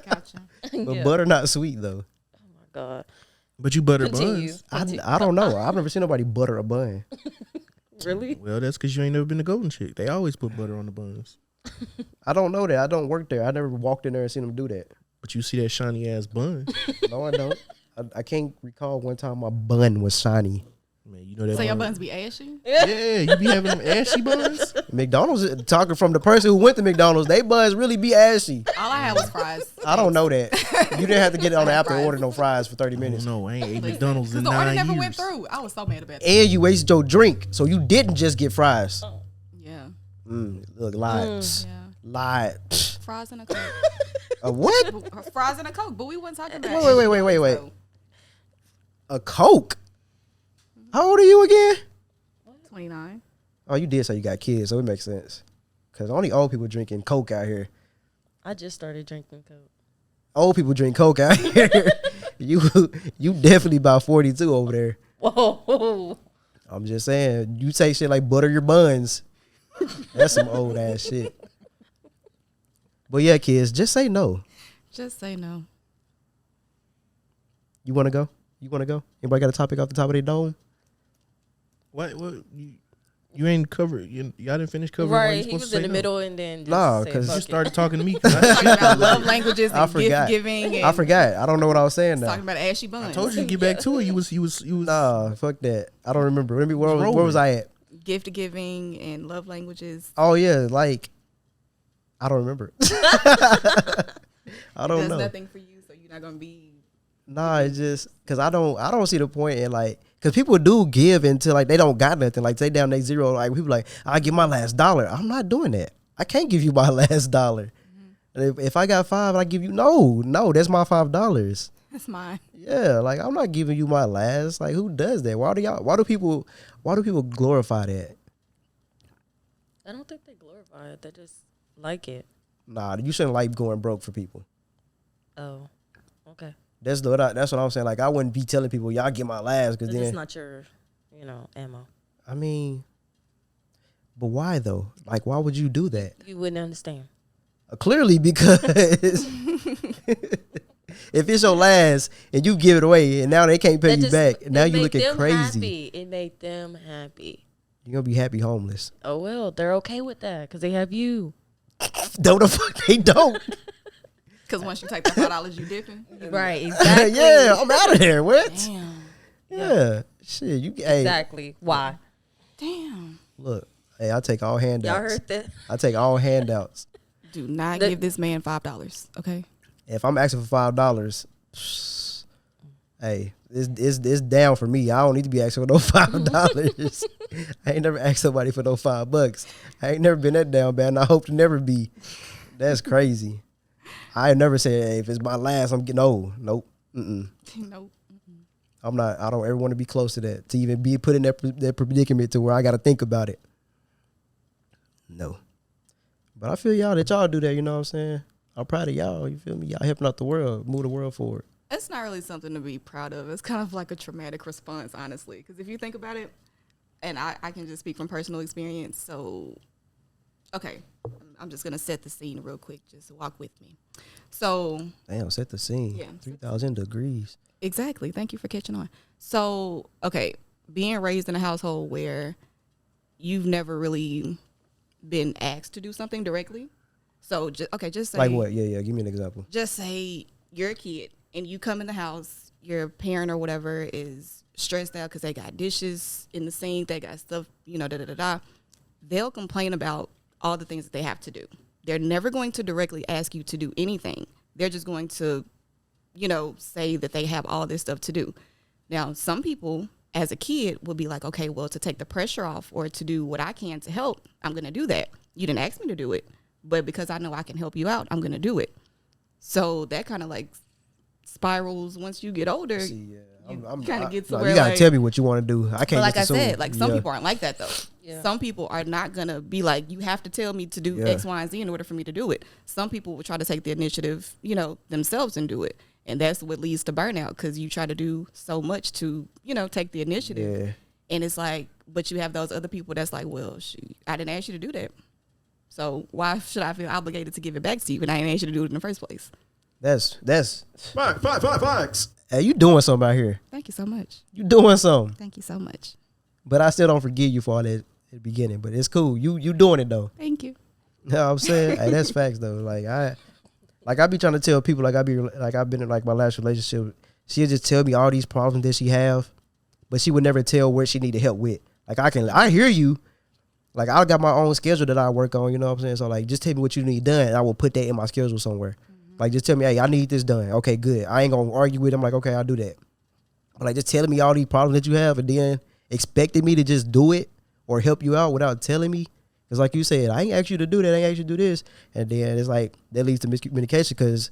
Gotcha. But Yeah. butter not sweet though. Oh my god. But you butter Continue. buns. I don't know. I've never seen nobody butter a bun. Really? Well, that's because you ain't never been to Golden Chick. They always put butter on the buns. I don't know that. I don't work there. I never walked in there and seen them do that. But you see that shiny ass bun. No, I don't. I can't recall one time my bun was shiny. Man, you know that. So your bun- buns be ashy? Yeah, you be having them ashy buns. McDonald's, talking from the person who went to McDonald's, they buns really be ashy. All I had was fries. I don't know that. You didn't have to get it on the app and Fries. order no fries for 30 minutes. No, I ain't ate McDonald's in Because the order 9 never years. went through. I was so mad about that. And you wasted your drink, so you didn't just get fries. Yeah. Look, lied. Yeah. Lied. Fries and a Coke. A what? Fries and a Coke, but we weren't talking about Wait. so, A Coke? How old are you again? 29. Oh, you did say you got kids, so it makes sense. Because only old people drinking Coke out here. I just started drinking Coke. Old people drink Coke out here. you definitely about 42 over there. Whoa. I'm just saying, you say shit like butter your buns. That's some old ass shit. But yeah, kids, just say no. Just say no. You want to go? You want to go? Anybody got a topic off the top of their dome? What you ain't covered. Y'all didn't finish covering. why you Right, he supposed was to in say the no? middle and then just Nah, said, 'cause "Fuck You it." started talking to me. Talking about love languages I and gift forgot. giving. And I forgot. I don't know what I was saying Talking now. about ashy buns. I told you to get back to it. You was. Nah, fuck that. I don't remember. Where rolling. was I at? Gift giving and love languages. Oh yeah, like I don't remember. I don't Does know. nothing for you, so you're not gonna be. Nah, it's just because I don't see the point in like, because people do give until like they don't got nothing. Like they down they zero. Like people like, I give my last dollar. I'm not doing that. I can't give you my last dollar. And if I got $5, I give you no, that's my $5. That's mine. Yeah, like I'm not giving you my last. Like who does that? Why do people glorify that? I don't think they glorify it. They just like it. Nah, you shouldn't like going broke for people. Oh, okay. That's what I'm saying. Like I wouldn't be telling people y'all get my last because It's then not your, ammo. I mean, but why though? Like why would you do that? You wouldn't understand. Clearly because if it's your last and you give it away and now they can't pay That you just- back, and now it you make looking them crazy. Happy. It made them happy. You're gonna be happy homeless. Oh well, they're okay with that because they have you. No, the fuck they don't. Because once you take the $5, you dipping. Right, exactly. Yeah, I'm out of there. What? Damn. Yeah, shit. You hey, Exactly. Why? Damn. look. Hey, I take all handouts. Y'all heard that? I take all handouts. Do not The- give this man $5. Okay. If I'm asking for $5, hey, it's down for me. I don't need to be asking for no $5. I ain't never asked somebody for no $5. I ain't never been that down bad, and I hope to never be. That's crazy. I ain't never said, hey, if it's my last, I'm getting nope. Nope. I'm not. I don't ever want to be close to that. To even be put in that predicament to where I got to think about it. No. But I feel y'all that y'all do that. You know what I'm saying? I'm proud of y'all. You feel me? Y'all helping out the world, move the world forward. It's not really something to be proud of. It's kind of like a traumatic response, honestly. Because if you think about it, and I can just speak from personal experience. So, okay, I'm just going to set the scene real quick. Just walk with me. So, Damn, set the scene. Yeah. 3,000 degrees. exactly. Thank you for catching on. So, okay, being raised in a household where you've never really been asked to do something directly. So, just say. Like what? Yeah. Give me an example. Just say you're a kid and you come in the house, your parent or whatever is stressed out because they got dishes in the sink, they got stuff, They'll complain about all the things that they have to do. They're never going to directly ask you to do anything. They're just going to, say that they have all this stuff to do. Now, some people as a kid will be like, okay, well, to take the pressure off or to do what I can to help, I'm going to do that. You didn't ask me to do it, but because I know I can help you out, I'm going to do it. So that kind of like spirals once you get older. See, yeah. You kind of get to No, where you gotta like, tell me what you want to do. I can't. but like I just assume. said, like some Yeah. people aren't like that though. Yeah. Some people are not gonna be like, you have to tell me to do Yeah. X, Y, and Z in order for me to do it. Some people will try to take the initiative, themselves and do it, and that's what leads to burnout because you try to do so much to, take the initiative, Yeah. and it's like, but you have those other people that's like, well, shoot, I didn't ask you to do that, so why should I feel obligated to give it back to you when I didn't ask you to do it in the first place? That's Facts. hey, you doing something out here. Thank you so much. You doing something. Thank you so much. But I still don't forgive you for all that at the beginning. But it's cool. You doing it though. Thank you. You know what I'm saying? Hey, that's facts though. I be trying to tell people I've been in like my last relationship. She'll just tell me all these problems that she have, but she would never tell where she needed help with. Like I hear you. Like I got my own schedule that I work on, you know what I'm saying? So like just tell me what you need done and I will put that in my schedule somewhere. Like just tell me, hey, I need this done. Okay, good. I ain't gonna argue with him, like, okay, I'll do that. But like just telling me all these problems that you have and then expecting me to just do it or help you out without telling me. Because like you said, I ain't asked you to do that, I ain't asked you to do this. And then it's like that leads to miscommunication because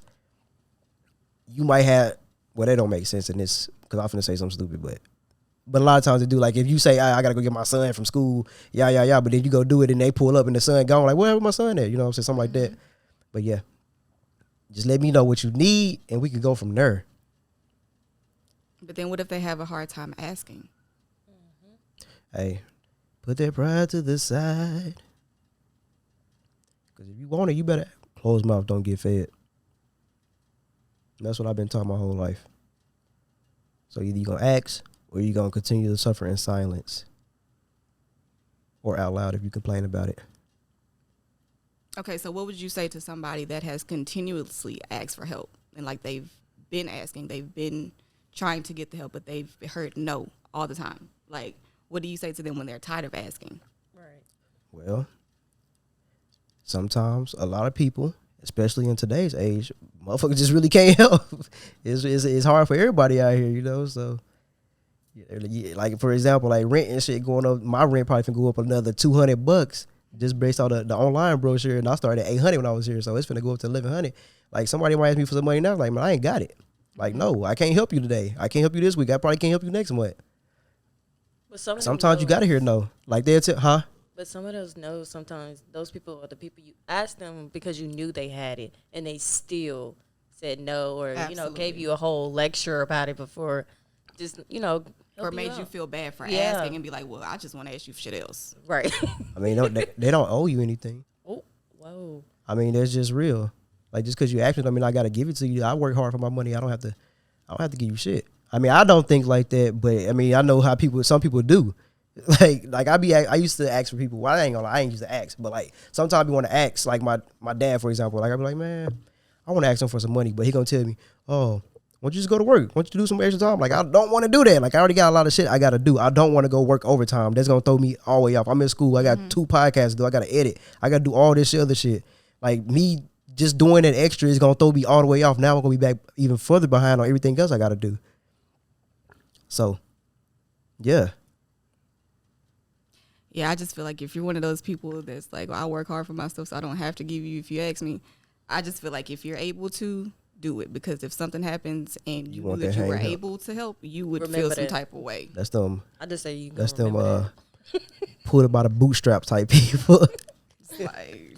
you might have, well, that don't make sense in this because I'm finna say something stupid, but a lot of times they do. Like if you say, I gotta go get my son from school, yeah, but then you go do it and they pull up and the son gone, like, where's my son at? You know what I'm saying? Something like that. But yeah, just let me know what you need and we can go from there. But then what if they have a hard time asking? Hey, put that pride to the side. Because if you want it, you better close mouth, don't get fed. That's what I've been taught my whole life. So either you're going to ask or you're going to continue to suffer in silence. Or out loud if you complain about it. Okay, so what would you say to somebody that has continuously asked for help? And like they've been asking, they've been trying to get the help, but they've heard no all the time. Like, what do you say to them when they're tired of asking? Right. Well, sometimes a lot of people, especially in today's age, motherfuckers just really can't help. It's hard for everybody out here, you know. So, yeah, like for example, like rent and shit going up. My rent probably can go up another $200 just based on the online brochure. And I started at $800 when I was here, so it's gonna go up to $1,100. Like somebody might ask me for some money now, like man, I ain't got it. Like no, I can't help you today. I can't help you this week. I probably can't help you next month. But Sometimes you gotta hear no. Like they'll tell, huh? But some of those no's, sometimes those people are the people you asked them because you knew they had it, and they still said no, or Absolutely. gave you a whole lecture about it before, just Or made you feel bad for Yeah. asking and be like, well, I just want to ask you for shit else. right. I mean, they don't owe you anything. Oh, whoa. I mean, that's just real. Like just because you ask me, I mean, I gotta give it to you. I work hard for my money. I don't have to give you shit. I mean, I don't think like that, but I mean, I know how some people do. Like I used to ask for people. Well, I ain't gonna lie, I ain't used to ask, but like sometimes you want to ask. Like my dad, for example. Like I'd be like, man, I want to ask him for some money, but he gonna tell me, oh, why don't you just go to work? Why don't you do some extra time? Like I don't want to do that. Like I already got a lot of shit I gotta do. I don't want to go work overtime. That's gonna throw me all the way off. I'm in school. I got 2 podcasts to do. I gotta edit. I gotta do all this other shit. Like me just doing that extra is gonna throw me all the way off. Now I'm gonna be back even further behind on everything else I gotta do. So, yeah. Yeah, I just feel like if you're one of those people that's like, well, I work hard for my stuff, so I don't have to give you if you ask me. I just feel like if you're able to, do it. Because if something happens and you knew that you were able to help, you would feel some type of way. That's them. I just say you. That's them. Pulled about a bootstrap type people. Like,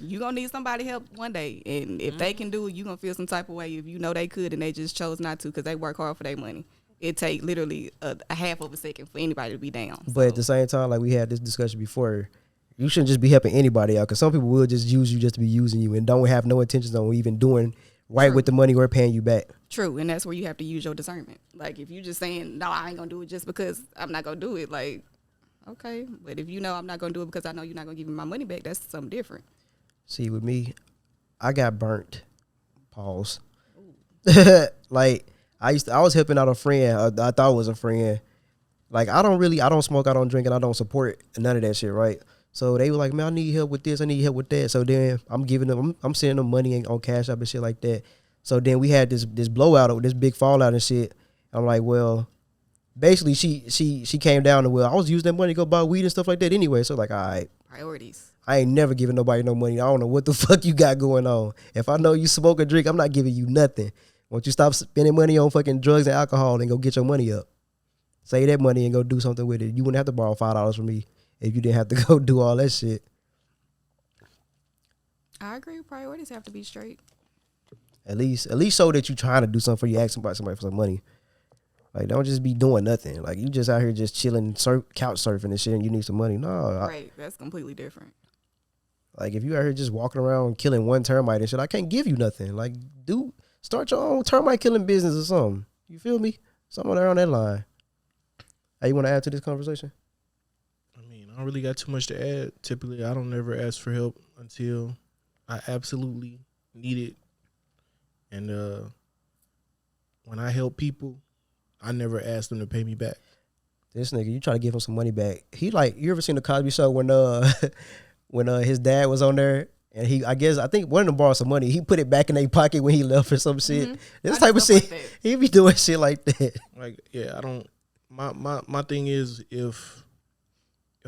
you gonna need somebody help one day, and if they can do it, you gonna feel some type of way. If you know they could and they just chose not to because they work hard for their money. It take literally a half of a second for anybody to be down. But at the same time, like we had this discussion before, you shouldn't just be helping anybody out because some people will just use you just to be using you and don't have no intentions on even doing right True. with the money or paying you back. True, and that's where you have to use your discernment. Like if you just saying, no, I ain't gonna do it just because I'm not gonna do it, like, okay. But if you know I'm not gonna do it because I know you're not gonna give me my money back, that's something different. See, with me, I got burnt. Pause. Like I was helping out a friend. I thought it was a friend. Like I don't smoke, I don't drink, and I don't support none of that shit, right? So they were like, man, I need help with this, I need help with that. So then I'm sending them money on Cash App and shit like that. So then we had this blowout, this big fallout and shit. I'm like, well, basically she came down to, well, I was using that money to go buy weed and stuff like that anyway. So like, all right. Priorities. I ain't never giving nobody no money. I don't know what the fuck you got going on. If I know you smoke or drink, I'm not giving you nothing. Won't you stop spending money on fucking drugs and alcohol and go get your money up? Save that money and go do something with it. You wouldn't have to borrow $5 from me if you didn't have to go do all that shit. I agree. Priorities have to be straight. At least so that you trying to do something for you, ask somebody for some money. Like, don't just be doing nothing. Like, you just out here just chilling, couch surfing and shit, and you need some money. No. Right. That's completely different. Like, if you out here just walking around killing one termite and shit, I can't give you nothing. Like, do Start your own termite killing business or something. You feel me? Something around that line. Hey, you want to add to this conversation? I mean, I don't really got too much to add. Typically, I don't never ask for help until I absolutely need it. And when I help people, I never ask them to pay me back. This nigga, you try to give him some money back. He like, you ever seen the Cosby Show when when his dad was on there and I think one of them borrowed some money. He put it back in their pocket when he left or some shit. This type of shit, he be doing shit like that. Like, yeah, I don't. My thing is if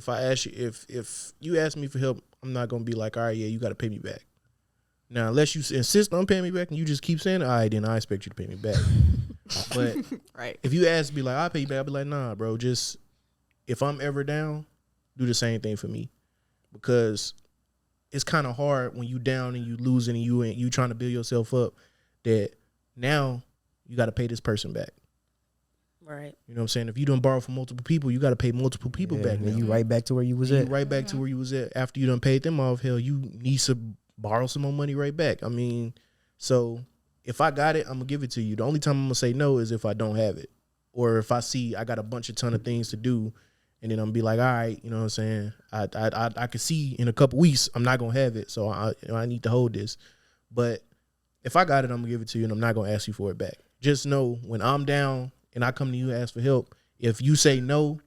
I ask you if you ask me for help, I'm not gonna be like, all right, yeah, you got to pay me back. Now, unless you insist on paying me back and you just keep saying, all right, then I expect you to pay me back. But Right. if you ask me like, I'll pay you back, I'll be like, nah, bro, just if I'm ever down, do the same thing for me. Because it's kind of hard when you down and you losing and you trying to build yourself up that now you got to pay this person back. Right. You know what I'm saying? If you done borrow from multiple people, you got to pay multiple people back now. And you right back to where you was You at. right back to where you was at after you done paid them off. Hell, you need to borrow some more money right back. I mean, so if I got it, I'm gonna give it to you. The only time I'm gonna say no is if I don't have it, or if I see I got a ton of things to do, and then I'm gonna be like, all right, you know what I'm saying? I can see in a couple weeks I'm not gonna have it, so I need to hold this. But if I got it, I'm gonna give it to you, and I'm not gonna ask you for it back. Just know when I'm down and I come to you and ask for help, if you say no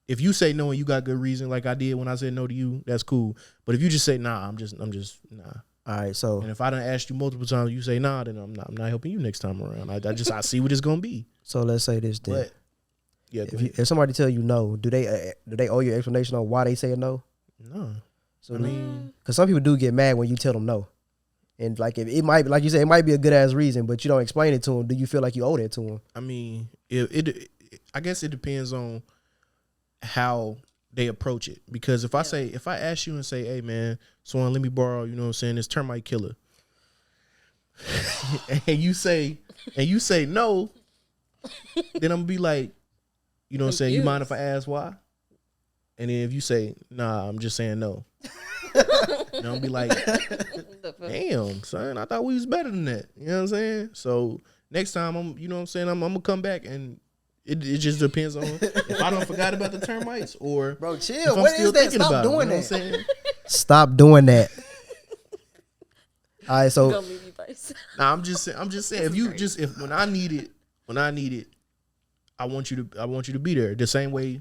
and you got good reason, like I did when I said no to you, that's cool. But if you just say nah, I'm just nah. All right, so And if I done asked you multiple times, you say nah, then I'm not helping you next time around. I see what it's gonna be. so let's say this then. But yeah, If somebody tell you no, do they owe you an explanation on why they say no? no. So I mean, because some people do get mad when you tell them no, and like if it might, like you said, it might be a good ass reason, but you don't explain it to them. Do you feel like you owe that to them? I mean, I guess it depends on how they approach it. Because if I ask you and say, hey man, Swan, let me borrow, you know what I'm saying, this termite killer, and you say no, then I'm gonna be like, you know what I'm saying, you mind if I ask why? And then if you say, nah, I'm just saying no. And I'll be like, damn, son, I thought we was better than that. You know what I'm saying? So next time I'm gonna come back, and it just depends on if I don't forgot about the termites or Bro, chill. if I'm What still is that? thinking Stop about it, doing you know that. what I'm saying? Stop doing that. All right, so Gonna leave you by yourself. Nah, I'm just saying if when I need it, I want you to be there the same way, you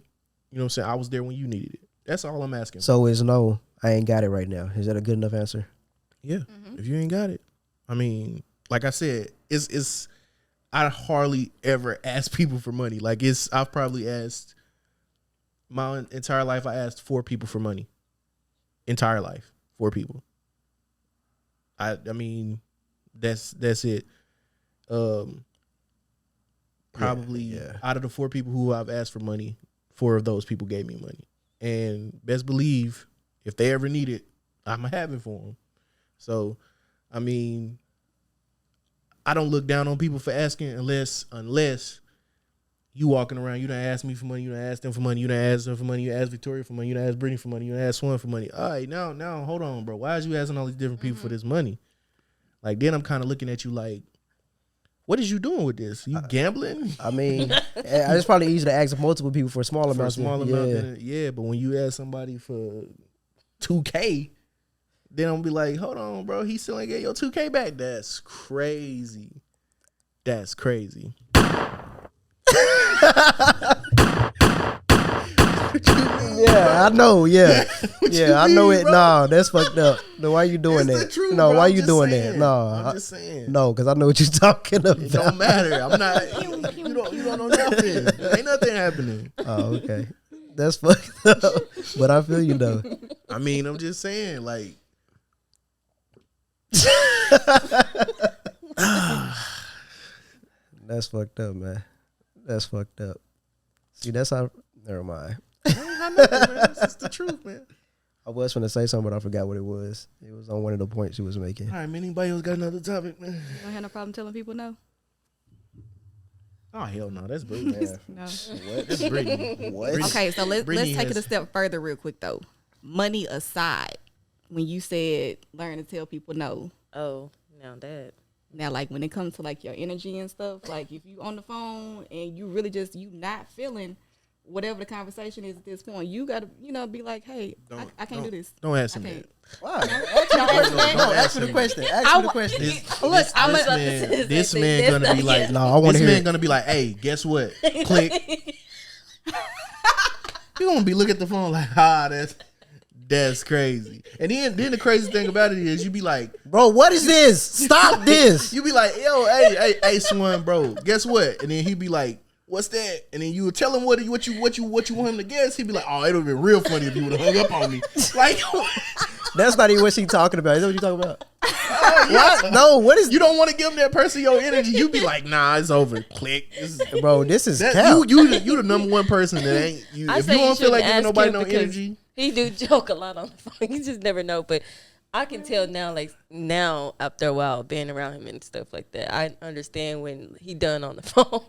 know what I'm saying, I was there when you needed it. That's all I'm asking. so it's no, I ain't got it right now. Is that a good enough answer? Yeah. If you ain't got it, I mean, like I said, it's I hardly ever ask people for money. Like I've probably asked my entire life. I asked 4 people for money. Entire life, 4 people. I mean, that's it. Probably Yeah. out of the 4 people who I've asked for money, 4 of those people gave me money. And best believe, if they ever need it, I'ma have it for them. So, I mean, I don't look down on people for asking unless you walking around, you done ask me for money, you done ask them for money, you done ask them for money, you ask Victoria for money, you done ask Brittany for money, you done ask Swan for money. All right, now, hold on, bro. Why is you asking all these different people for this money? Like, then I'm kind of looking at you like, what is you doing with this? You gambling? I mean, it's probably easy to ask multiple people for a small For a amount. small amount, yeah. But when you ask somebody for $2K, then I'm gonna be like, hold on, bro. He still ain't get your $2K back. That's crazy. That's crazy. Yeah, I know. Yeah, yeah, I know mean, it. bro? No, that's fucked up. No, why you doing It's that? the truth, No, bro. why I'm you just doing saying. that? No, I'm just saying. no, because I know what you're talking about. It don't matter. I'm not. You don't know nothing. Ain't nothing happening. Oh, okay. That's fucked up. But I feel you though. I mean, I'm just saying, like, That's fucked up, man. That's fucked up. See, that's how. Never mind. I ain't got nothing, man. It's just the truth, man. I was going to say something, but I forgot what it was. It was on one of the points she was making. All right, man. Anybody else got another topic, man? You don't have no problem telling people no? Oh hell no, that's Brittany. No. What? That's Brittany. What? Okay, so let's Brittany take it has- a step further real quick though. Money aside, when you said learn to tell people no, Oh, now that Now, like when it comes to like your energy and stuff, like if you on the phone and you really just you not feeling whatever the conversation is at this point, you gotta be like, hey, I can't do this. Don't ask I him can't. that. Why? Ask me the question. Ask me the question. Look, I'm This man gonna be like, No, I want to this hear man it. gonna be like, hey, guess what? Click. You gonna be looking at the phone like, that's crazy. And then the crazy thing about it is you be like, Bro, what is this? Stop this. you be like, yo, hey, Swan, bro, guess what? And then he be like, what's that? And then you would tell him what you want him to guess. He'd be like, oh, it would have been real funny if you would have hung up on me. Like, That's not even what she talking about. Is that what you talking about? What? No, what is you don't want to give that person your energy. You be like, nah, it's over. Click. Bro, this is That, cap. you the number one person that ain't you. I If say you don't feel like shouldn't giving nobody ask no him because energy, He do joke a lot on the phone. You just never know. But I can tell now, like now after a while being around him and stuff like that, I understand when he done on the phone.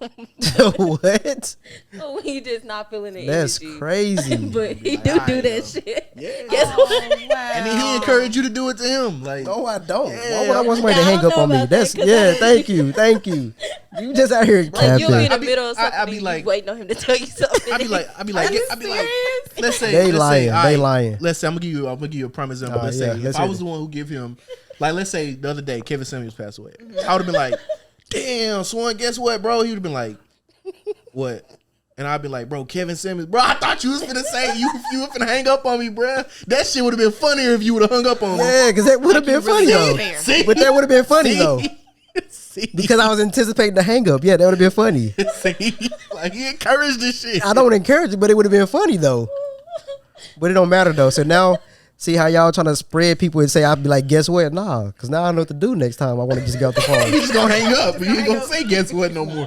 What? When he just not feeling the That's energy. crazy. But he Like, do I that know. shit. Yeah. Guess what? and then he encouraged you to do it to him. Like, No, I don't. Yeah, Why would I want somebody to I hang don't up know on me? about that, That's 'cause yeah. I- Thank you. You just out here Like you'll be in capping. the middle of something, I be and like- you waiting on him to tell you something. I be like, let's say They let's lying. Say, all They right, lying. Let's say I'm gonna give you a prime example. Oh, Let's yeah, say let's if I hear was it. the one who give him, like, let's say the other day Kevin Samuels passed away, I would have been like, damn, Swan, guess what, bro? He would have been like, what? And I'd be like, bro, Kevin Samuels, bro, I thought you was finna say you were finna hang up on me, bro. That shit would have been funnier if you would have hung up on me. Yeah, because that would have been funny though. See? But that would have been funny See? though. See? Because I was anticipating the hang up. Yeah, that would have been funny. See? Like, he encouraged this shit. I don't encourage it, but it would have been funny though. But it don't matter though. So now, see how y'all trying to spread people and say I'll be like, guess what? Nah, because now I know what to do next time. I want to just get off the You phone. just gonna hang up. You ain't gonna say guess what no more.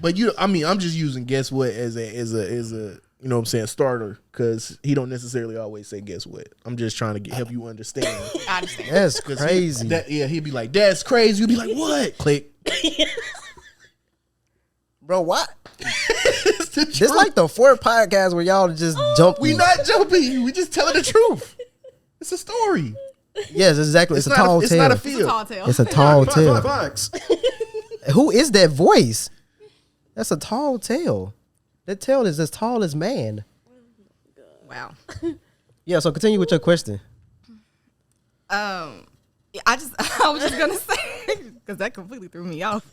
But I'm just using guess what as a you know what I'm saying, starter, because he don't necessarily always say guess what. I'm just trying to help you understand. I understand. That's 'Cause crazy. he'd be like, that's crazy. You'd be like, what? Click. Bro, what? It's the This truth. like the fourth podcast where y'all just jump. We not jumping. We just telling the truth. It's a story. Yes, exactly. It's a tall it's tale. not a It's a field. tall tale. It's a tall tale. Fox. Who is that voice? That's a tall tale. That tail is as tall as man. Wow. Yeah, so continue with your question. I was just gonna say because that completely threw me off.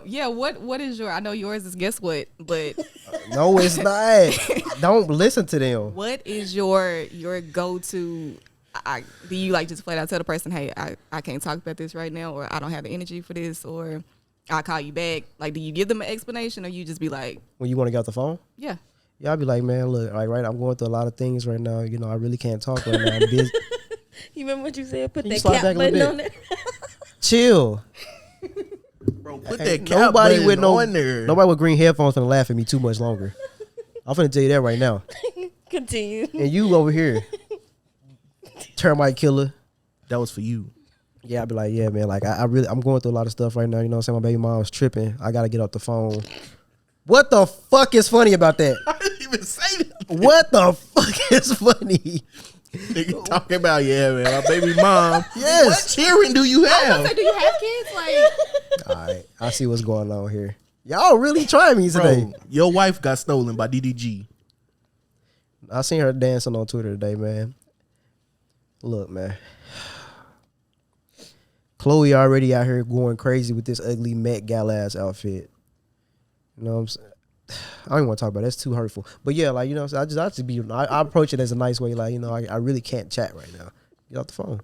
Yeah. What is your? I know yours is guess what, but No, it's not. Don't listen to them. what is your go to? Do you like just flat out tell the person, hey, I can't talk about this right now, or I don't have the energy for this, or I'll call you back? Like, do you give them an explanation, or you just be like, When you want to get off the phone? yeah, Yeah, I'll be like, man, look, right, I'm going through a lot of things right now. You know, I really can't talk right now. I'm busy. You remember what you said? Put Can you that slide cap back a little button on bit? there. Chill. Bro, put that Ain't cap nobody button with on there. nobody with green headphones gonna laugh at me too much longer. I'm finna tell you that right now. Continue. And you over here, termite killer. That was for you. Yeah, I'd be like, yeah, man, like I'm going through a lot of stuff right now. You know what I'm saying? My baby mom's tripping. I gotta get off the phone. What the fuck is funny about that? I didn't even say that. What the fuck is funny? Nigga talking about, yeah, man, my baby mom. Yes. What cheering do you have? do you have kids? Like, All right, I see what's going on here. Y'all really trying me today. Bro, your wife got stolen by DDG. I seen her dancing on Twitter today, man. Look, man. Chloe already out here going crazy with this ugly Met Gala ass outfit. You know what I'm saying? I don't even want to talk about it. That's too hurtful. But yeah, like, you know, so I approach it as a nice way. Like, you know, I really can't chat right now. Get off the phone. You know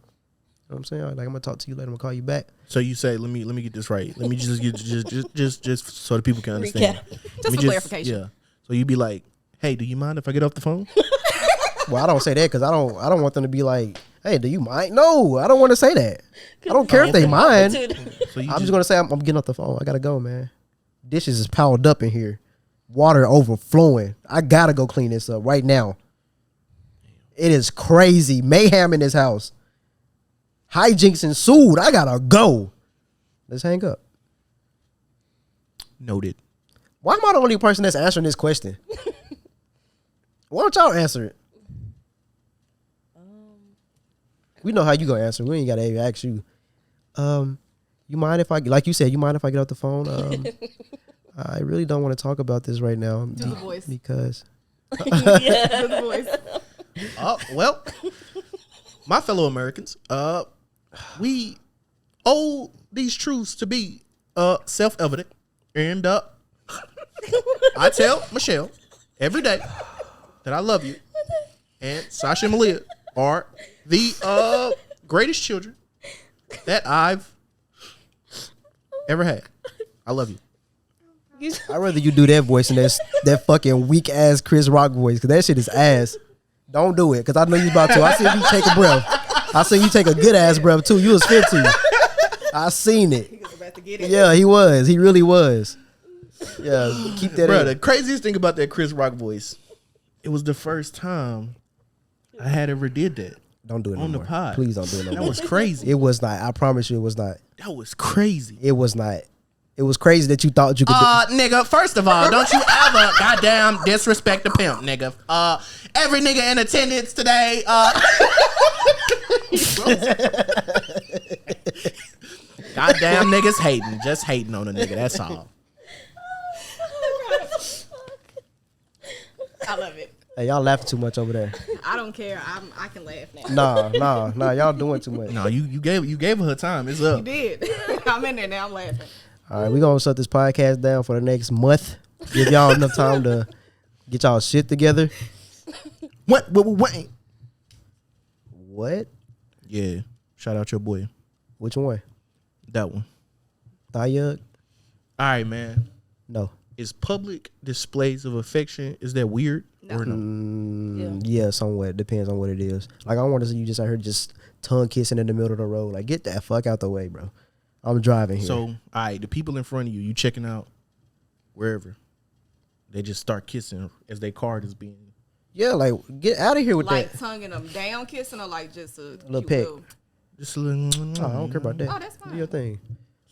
what I'm saying? Like, I'm gonna talk to you later. I'm gonna call you back. So you say, let me get this right. Let me just get just so the people can understand. Recap. Let me for clarification. Yeah. So you be like, hey, do you mind if I get off the phone? Well, I don't say that because I don't want them to be like, hey, do you mind? No, I don't want to say that. I don't care if they mind. So you I'm just gonna say I'm getting off the phone. I gotta go, man. Dishes is piled up in here. Water overflowing. I gotta go clean this up right now. It is crazy. Mayhem in this house. Hijinks ensued. I gotta go. Let's hang up. Noted. Why am I the only person that's answering this question? Why don't y'all answer it? We know how you gonna answer. We ain't gotta even ask you. You mind if I, like you said, you mind if I get off the phone? I really don't want to talk about this right now. Do the voice. Because Do the voice. Well, my fellow Americans, we owe these truths to be self-evident, and I tell Michelle every day that I love you, and Sasha and Malia are the greatest children that I've ever had. I love you. I'd rather you do that voice than that fucking weak ass Chris Rock voice, because that shit is ass. Don't do it, because I know you about to. I seen you take a breath. I seen you take a good ass breath too. You was 15. I seen it. He was about to get it. Yeah, he was. He really was. Yeah, keep that Bro, in. the craziest thing about that Chris Rock voice, it was the first time I had ever did that. Don't do it no on the more. pod. Please don't do it no That more. was crazy. It was not. I promise you it was not. That was crazy. It was not. It was crazy that you thought you could do. Nigga, first of all, don't you ever goddamn disrespect the pimp, nigga. Every nigga in attendance today, goddamn niggas hating. Just hating on a nigga, that's all. I love it. Hey, y'all laughing too much over there. I don't care. I can laugh now. Nah. Y'all doing too much. No, you gave her time. It's up. You did. I'm in there now. I'm laughing. All right, we gonna shut this podcast down for the next month. Give y'all enough time to get y'all shit together. What? What? Yeah. Shout out your boy. Which one? That one. Thayug? All right, man. No. Is public displays of affection, is that weird or no? Yeah, somewhat. Depends on what it is. Like, I don't want to see you just out here just tongue kissing in the middle of the road. Like, get that fuck out the way, bro. I'm driving here. So, all right, the people in front of you checking out wherever, they just start kissing as their card is being. Yeah, like, get out of here with Like that. tonguing them down, kissing, or like just a Little cute peck. Just a little. Oh, I don't care about that. Oh, that's fine. Do your thing.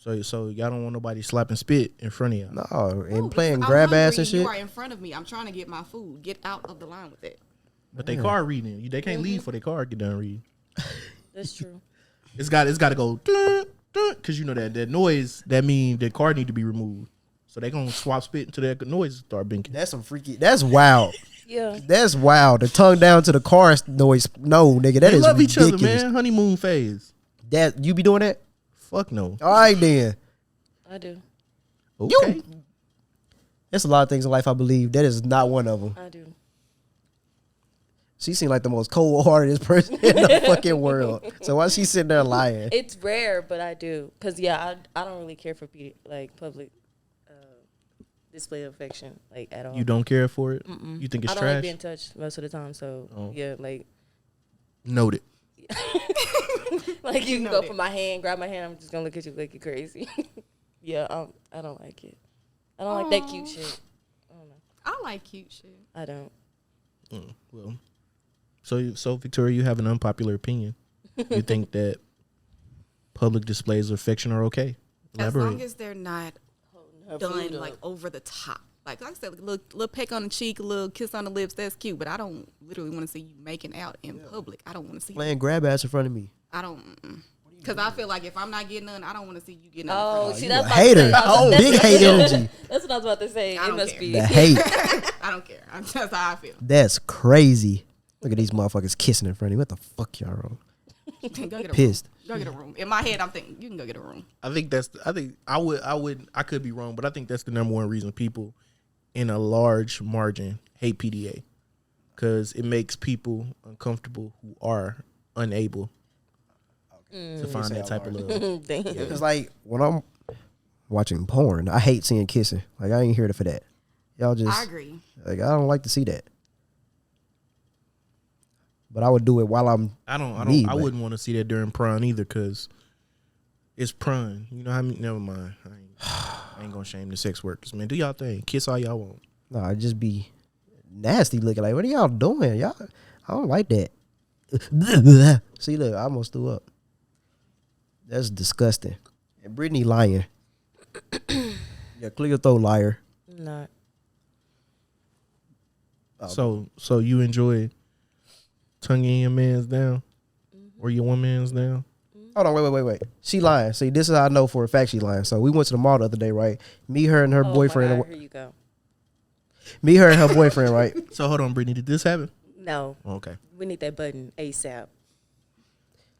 So y'all don't want nobody slapping spit in front of y'all. No, and Ooh, playing I'm grab ass hungry and shit. You are in front of me. I'm trying to get my food. Get out of the line with it. But they car reading. They can't leave for their car get done reading. That's true. It's got to go because you know that noise that mean the car need to be removed. So they gonna swap spit until that noise start binking. That's some freaky. That's wild. Yeah. That's wild. The tongue down to the car noise. No, nigga, that They is love each ridiculous. other, man. Honeymoon phase. That you be doing that? Fuck no. All right then. I do. Okay. There's a lot of things in life I believe. That is not one of them. I do. She seemed like the most cold-hearted person in the fucking world. So why she sitting there lying? It's rare, but I do. Cause I don't really care for public display of affection at all. You don't care for it? You think it's I don't trash? like being touched most of the time. So yeah, Noted. you can Know go that. for my hand, grab my hand. I'm just gonna look at you like you're crazy. Yeah, I don't like it. I don't like that cute shit. I don't know. I like cute shit. I don't. Well, so Victoria, you have an unpopular opinion. You think that public displays of affection are okay? As Elaborate. long as they're not Her done food like up. over the top. Like I said, a little peck on the cheek, a little kiss on the lips. That's cute, but I don't literally want to see you making out in public. I don't want to see. Playing grab ass in front of me. I don't. Because I feel like if I'm not getting none, I don't want to see you getting none. Oh, in see, front that's A hater. Oh, Big hate energy. That's what I was about to say. I It don't must care. be. The hate. of me. I don't care. That's how I feel. That's crazy. Look at these motherfuckers kissing in front of me. What the fuck y'all wrong? Go get a Pissed. room. Go get a room. In my head, I'm thinking you can go get a room. I think I could be wrong, but I think that's the number one reason people in a large margin hate PDA, because it makes people uncomfortable who are unable to find say that a type of large. love. Damn. It's like when I'm watching porn, I hate seeing kissing. Like I ain't here for that. Y'all just I agree. like I don't like to see that. But I would do it while I'm Me, I but- wouldn't want to see that during prime either, because it's prime. You know how many? Never mind. I ain't gonna shame the sex workers, man. Do y'all thing. Kiss all y'all want. no, I just be nasty looking. Like, what are y'all doing? Y'all, I don't like that. See, look, I almost threw up. That's disgusting. And Brittany lying. Yeah, clear your throat, liar. I'm not. So you enjoy tonguing your man's down? Or your one man's now? Hold on, wait. She lying. See, this is how I know for a fact she lying. So we went to the mall the other day, right? Me, her, and her boyfriend. My God, here you go. Me, her, and her boyfriend, right? So hold on, Brittany. Did this happen? No, Okay. we need that button ASAP.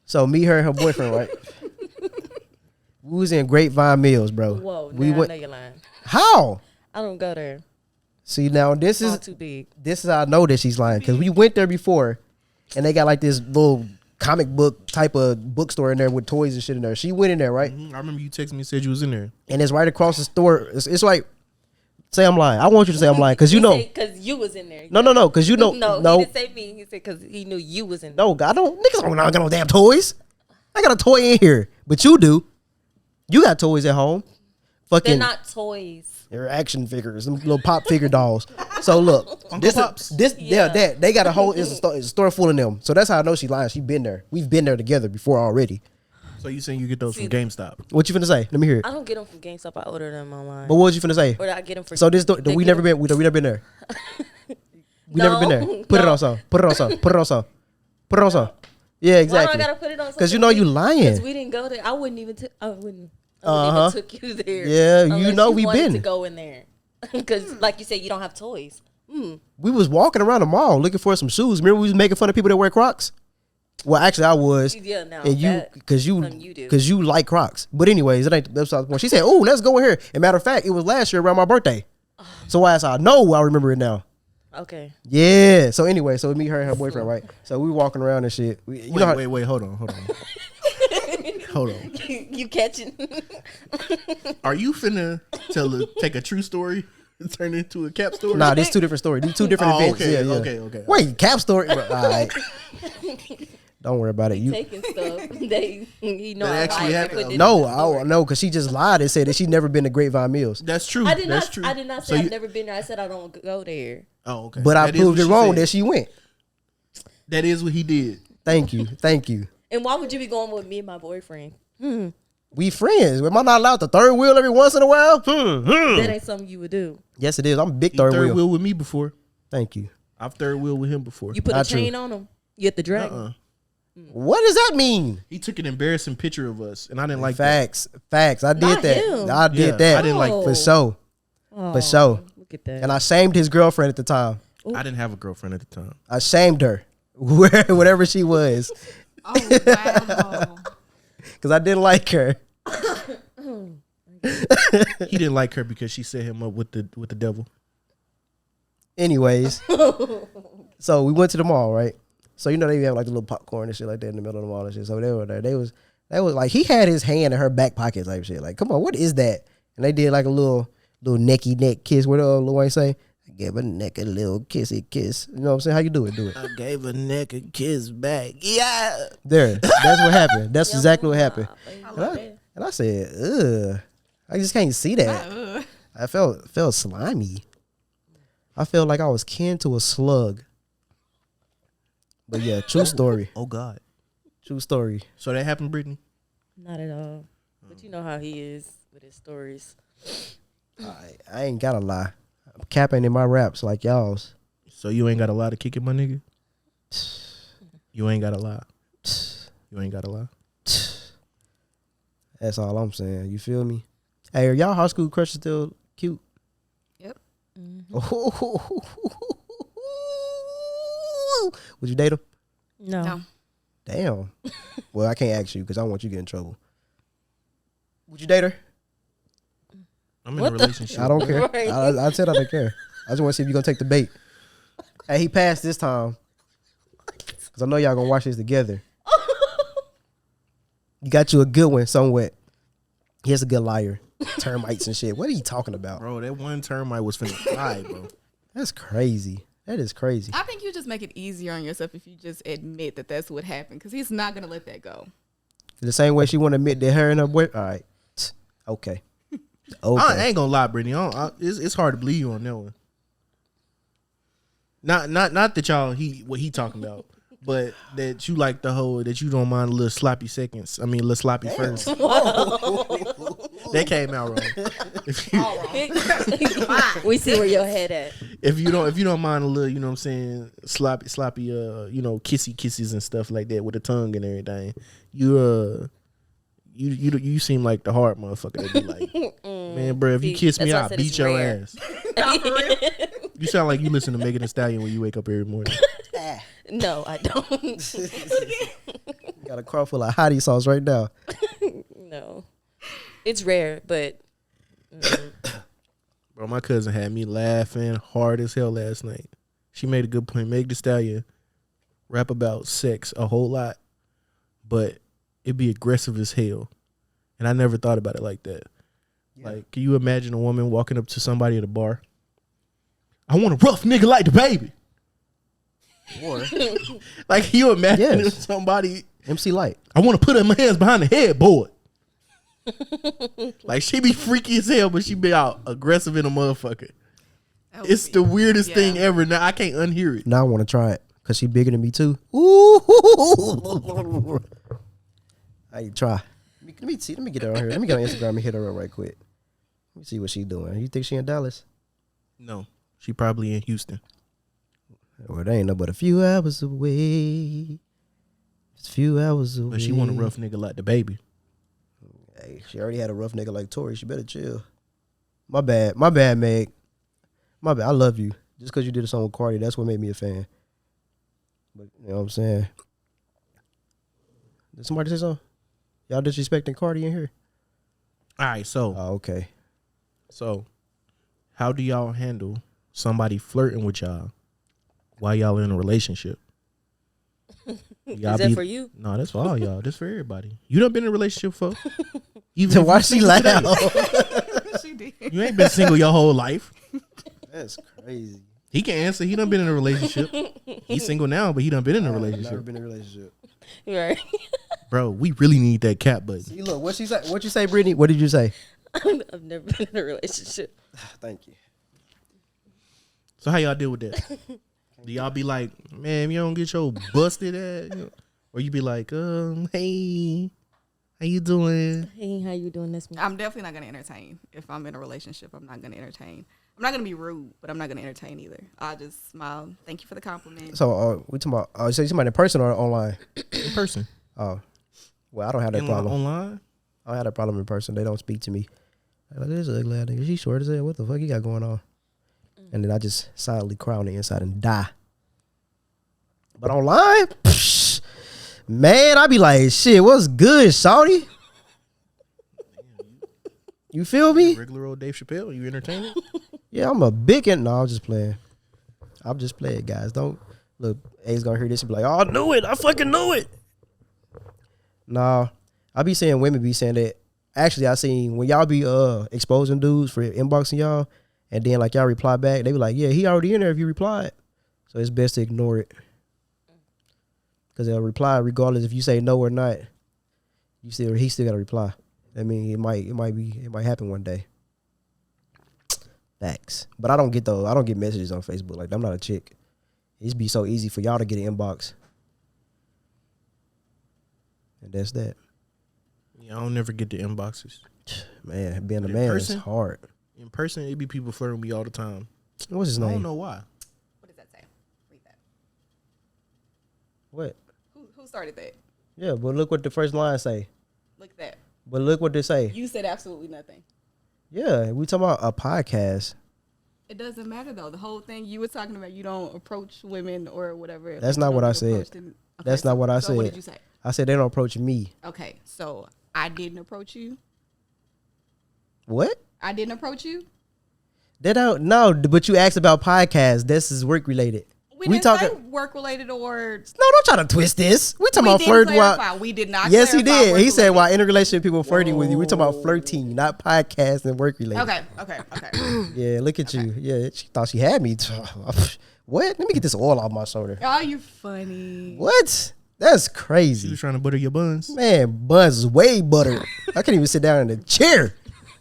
So me, her, and her boyfriend, right? We was in Grapevine Mills, bro. Whoa, we I know you're lying. How? I don't go there. See, now this It's is all too big. this is how I know that she's lying because we went there before, and they got like this little comic book type of bookstore in there with toys and shit in there. She went in there, right? I remember you texted me and said you was in there. And it's right across the store. It's like, say I'm lying. I want you to say I'm lying because you know. Because you was in there. No, because you know. No, he didn't say me. He said because he knew you was in there. No, I don't. Niggas don't got no damn toys. I got a toy in here, but you do. You got toys at home. They're Fucking. not toys. They're action figures, them little pop figure dolls. So look, they got a whole it's a store full of them. So that's how I know she lying. She been there. We've been there together before already. So you saying you get those from GameStop? What you finna say? Let me hear it. I don't get them from GameStop. I order them online. But what was you finna say? Or I get them for. So this we never been there. We never been there. Put it on some. Put it on some. Put it on some. Put it on some. Yeah, exactly. Why do I gotta put it on? Because you know you Because lying. we didn't go there. I wouldn't even. I wouldn't Uh-huh. even took you there. Yeah, you unless know we wanted been. to go in there. Because, like you said, you don't have toys. We was walking around the mall looking for some shoes. Remember we was making fun of people that wear Crocs? Well, actually, I was. Yeah, no. And you, that- because something you do. you like Crocs. But anyways, it ain't. That's not the point. She said, "Oh, let's go in here." And matter of fact, it was last year around my birthday. So as I know, I remember it now. Okay. Yeah. So anyway, so me, her, and her boyfriend, right? So we walking around and shit. Wait, hold on. Hold on. You catching? Oh, Are you finna take a true story and turn it into a cap story? Nah, these two different stories. These two different events. Okay, Yeah. okay. Wait, cap story. All right. Don't worry about it. You Taking stuff. You know, That I actually lied. I happened. put it no, in the story. I know because she just lied and said that she never been to Grapevine Mills. That's true. I did That's not. true. I did not So say I've you- never been there. I said I don't go there. Oh, okay. But I That is proved what it she wrong said. that she went. That is what he did. Thank you. And why would you be going with me and my boyfriend? We friends. Am I not allowed to third wheel every once in a while? That ain't something you would do. Yes, it is. I'm a big He third, third wheel. wheel with me before. Thank you. I've third wheel with him before. You put Not a true. chain on him. You at the drag. What does that mean? He took an embarrassing picture of us, and I didn't like that. Facts. I did Not that. him. I did Yeah, that. I didn't like for sure. For sure. Look at that. And I shamed his girlfriend at the time. I didn't have a girlfriend at the time. I shamed her, whatever she was, Oh wow. because I didn't like her. He didn't like her because she set him up with the devil. Anyways, so we went to the mall, right? So you know they have like the little popcorn and shit like that in the middle of the mall and shit. So they were there. They was like he had his hand in her back pocket type shit. Like, come on, what is that? And they did like a little necky neck kiss. What Lil Wayne say? I gave a neck a little kissy kiss. You know what I'm saying? How you do it? Do it. I gave a neck a kiss back. Yeah. There. That's what happened. That's exactly what happened. I love it. And I said, ugh. I just can't see that. Ugh. I felt slimy. I felt like I was kin to a slug. But yeah, true story. Oh God. True story. So that happened, Brittany? Not at all. But you know how he is with his stories. I ain't gotta lie. I'm capping in my raps like y'all's. So you ain't got a lot of kicking, my nigga? You ain't got a lot. You ain't got a lot. That's all I'm saying. You feel me? Hey, are y'all high school crushes still cute? Yep. Would you date him? No. Damn. Well, I can't ask you because I don't want you to get in trouble. Would you date her? I'm in a relationship. I don't care. Right. I said I don't care. I just want to see if you're going to take the bait. Hey, he passed this time. Because I know y'all going to watch this together. You got you a good one somewhat. Here's a good liar. Termites and shit. What are you talking about? Bro, that one termite was finna die, bro. That's crazy. That is crazy. I think you just make it easier on yourself if you just admit that that's what happened, because he's not gonna let that go. The same way she want to admit that her and her boy. All right. Okay. Okay. I ain't gonna lie, Brittany. It's hard to believe you on that one. Not that y'all what he talking about, but that you like the whole that you don't mind a little sloppy seconds. I mean, a little sloppy first. That came out wrong. If you, We see where your head at. if you don't mind a little, you know what I'm saying, sloppy, you know, kisses and stuff like that with the tongue and everything. You seem like the hard motherfucker that be like, man, bro, if you See, kiss me, that's why I I'll said beat it's your rare. ass. You sound like you listen to Megan Thee Stallion when you wake up every morning. No, I don't. Got a car full of hottie sauce right now. No, it's rare, but Bro, my cousin had me laughing hard as hell last night. She made a good point. Megan Thee Stallion rap about sex a whole lot, but it'd be aggressive as hell. And I never thought about it like that. Yeah. Like, can you imagine a woman walking up to somebody at a bar? I want a rough nigga like the baby. Or like, can you imagine Yes. somebody? MC Light. I want to put my hands behind the headboard. Like, she be freaky as hell, but she be out aggressive in a motherfucker. It's the weirdest thing ever. Now I can't unhear it. Now I want to try it because she bigger than me too. Ooh. I try. Let me see. Let me get her on here. Let me get on Instagram and hit her up right quick. Let me see what she doing. You think she in Dallas? No, she probably in Houston. Well, they ain't no but a few hours away. It's a few hours away. But she want a rough nigga like the baby. Hey, she already had a rough nigga like Tori. She better chill. My bad, Meg. My bad. I love you. Just because you did a song with Cardi, that's what made me a fan. But you know what I'm saying? Did somebody say something? Y'all disrespecting Cardi in here? All right, so okay. So, how do y'all handle somebody flirting with y'all while y'all in a relationship? Y'all is that for you? No, that's for all y'all. That's for everybody. You done been in a relationship before? So why she laugh? She did. You ain't been single your whole life. That's crazy. He can answer. He done been in a relationship. He's single now, but he done been in a Never relationship. been in a relationship. Right. Bro, we really need that cap button. See, look, what she say? What you say, Brittany? What did you say? I've never been in a relationship. Thank you. So how y'all deal with that? Do y'all be like, man, you don't get your busted at, you know? Or you be like, hey, how you doing? Hey, how you doing this? I'm definitely not going to entertain. If I'm in a relationship, I'm not going to entertain. I'm not going to be rude, but I'm not going to entertain either. I'll just smile. Thank you for the compliment. So we talking about? So you talking about in person or online? In person. Oh, well, I don't have that problem. Online? I don't have that problem in person. They don't speak to me. They're like, this is ugly ass nigga. She short as hell. What the fuck you got going on? And then I just silently cry on the inside and die. But online, psh, man, I be like, shit, what's good, shawty? You feel me? Regular old Dave Chappelle. You entertaining? Yeah, I'm a big no, I'm just playing. I'm just playing, guys. Don't look. A's gonna hear this and be like, "Oh, I knew it. I fucking knew it." Nah, I be saying women be saying that. Actually, I seen when y'all be exposing dudes for inboxing y'all, and then like y'all reply back, they be like, "Yeah, he already in there." If you replied, so it's best to ignore it because they'll reply regardless if you say no or not. He still got to reply. I mean, it might happen one day. Facts. But I don't get messages on Facebook. Like, I'm not a chick. It's be so easy for y'all to get an inbox. And that's that. Yeah, I don't never get the inboxes. Man, being a In man person? is hard. In person, it be people flirting with me all the time. What's his I name? don't know why. What does that say? Read that. What? Who started that? Yeah, but look what the first line say. Look at that. But look what they say. You said absolutely nothing. Yeah, we talking about a podcast. It doesn't matter though. The whole thing you were talking about, you don't approach women or whatever. That's You not don't what I get said. approached in- That's not what I so what said. did you say? I said they don't approach me. Okay, so I didn't approach you. What? I didn't approach you. They don't no, but you asked about podcasts. This is work related. We We didn't talking- say work related or. No, don't try to twist this. We talking about didn't flirt clarify. while We did not. yes, he clarify did. work He said related. while in a relationship people flirting with you. We talking about flirting, not podcast and work related. Okay. Yeah, look at you. Yeah, she thought she had me. What? Let me get this oil off my shoulder. Oh, you funny. What? That's She crazy. was trying to butter your buns. Man, buns is way buttered. I can't even sit down in the chair.